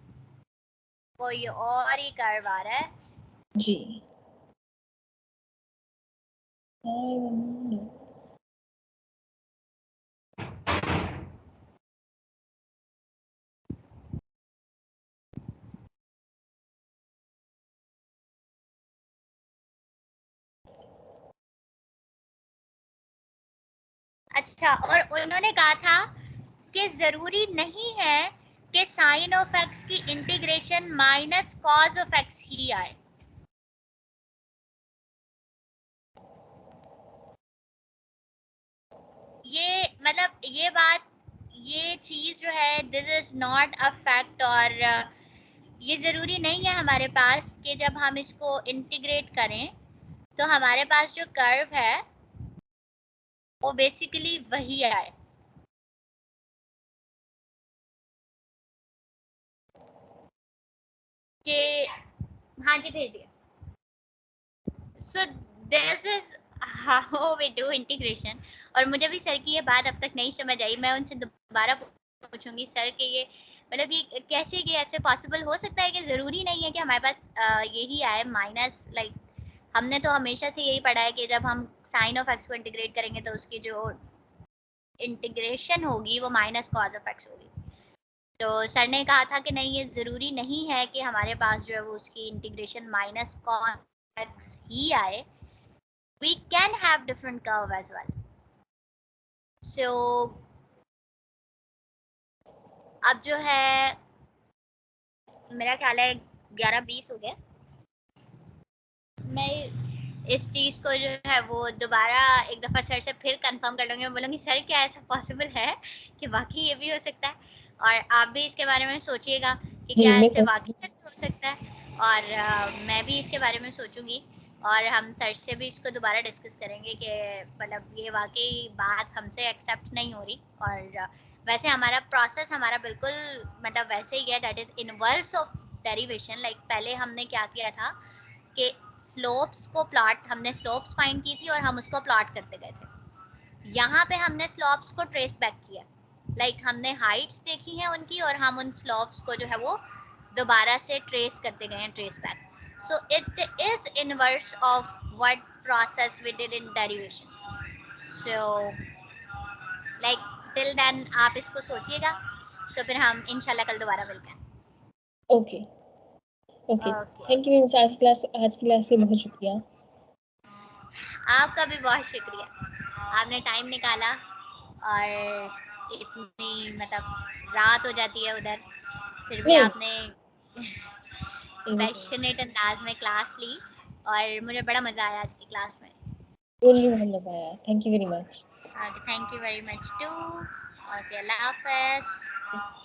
कोई और ही कर्व आ रहा है। जी हाँ, अच्छा, और उन्होंने कहा था कि जरूरी नहीं है कि साइन ऑफ एक्स की integration minus cos of x ही आए। ये मतलब ये बात, ये चीज जो है this is not a fact. और ये जरूरी नहीं है हमारे पास कि जब हम इसको इंटीग्रेट करें तो हमारे पास जो कर्व है वो बेसिकली वही आए। कि हाँ जी भेज दिया। So this is how we do integration. और मुझे भी सर की ये बात अब तक नहीं समझ आई। मैं उनसे दोबारा पूछूंगी सर कि ये मतलब ये कैसे, कि ऐसे पॉसिबल हो सकता है कि जरूरी नहीं है कि हमारे पास यही आए माइनस। लाइक हमने तो हमेशा से यही पढ़ा है कि जब हम साइन ऑफ एक्स को इंटीग्रेट करेंगे तो उसकी जो इंटीग्रेशन होगी वो माइनस कॉज ऑफ एक्स होगी। तो सर ने कहा था कि नहीं ये ज़रूरी नहीं है कि हमारे पास जो है वो उसकी इंटीग्रेशन माइनस कॉस एक्स ही आए। We can have different curve as well. So अब जो है मेरा ख्याल है 11:20 हो गया। मैं इस चीज़ को जो है वो दोबारा एक दफ़ा सर से फिर कंफर्म कर लूँगी। मैं बोलूँगी सर क्या ऐसा पॉसिबल है कि वाकई ये भी हो सकता है, और आप भी इसके बारे में सोचिएगा कि जी क्या मैं ऐसे समझ। वाकई ऐसे हो सकता है। और मैं भी इसके बारे में सोचूंगी, और हम सर से भी इसको दोबारा डिस्कस करेंगे कि मतलब ये वाकई बात हमसे एक्सेप्ट नहीं हो रही। और वैसे हमारा प्रोसेस हमारा बिल्कुल मतलब वैसे ही है, that is inverse of derivation. Like पहले हमने क्या किया था कि स्लोप्स को प्लॉट, हमने स्लोप्स फाइंड की थी और हम उसको प्लॉट करते गए थे। यहाँ पे हमने स्लोप्स को ट्रेस बैक किया। हमने हाइट्स देखी हैं उनकी और हम उन स्लोप्स को जो है वो दोबारा से ट्रेस करते गए हैं, trace back. So it is inverse of what process we did in derivation. So like till then आप इसको सोचिएगा। सो फिर हम इंशाल्लाह कल दोबारा मिलते हैं। Okay okay okay, thank you. आज की क्लास के लिए बहुत शुक्रिया। आपका भी बहुत शुक्रिया, आपने टाइम निकाला। और इतनी मतलब रात हो जाती है उधर, फिर भी नहीं आपने नहीं, पैशनेट अंदाज में क्लास ली, और मुझे बड़ा मज़ा आया आज की क्लास में। मुझे बहुत मजा आया, thank you very much. Thank you very much too. Okay, अल्लाह हाफ़िज़।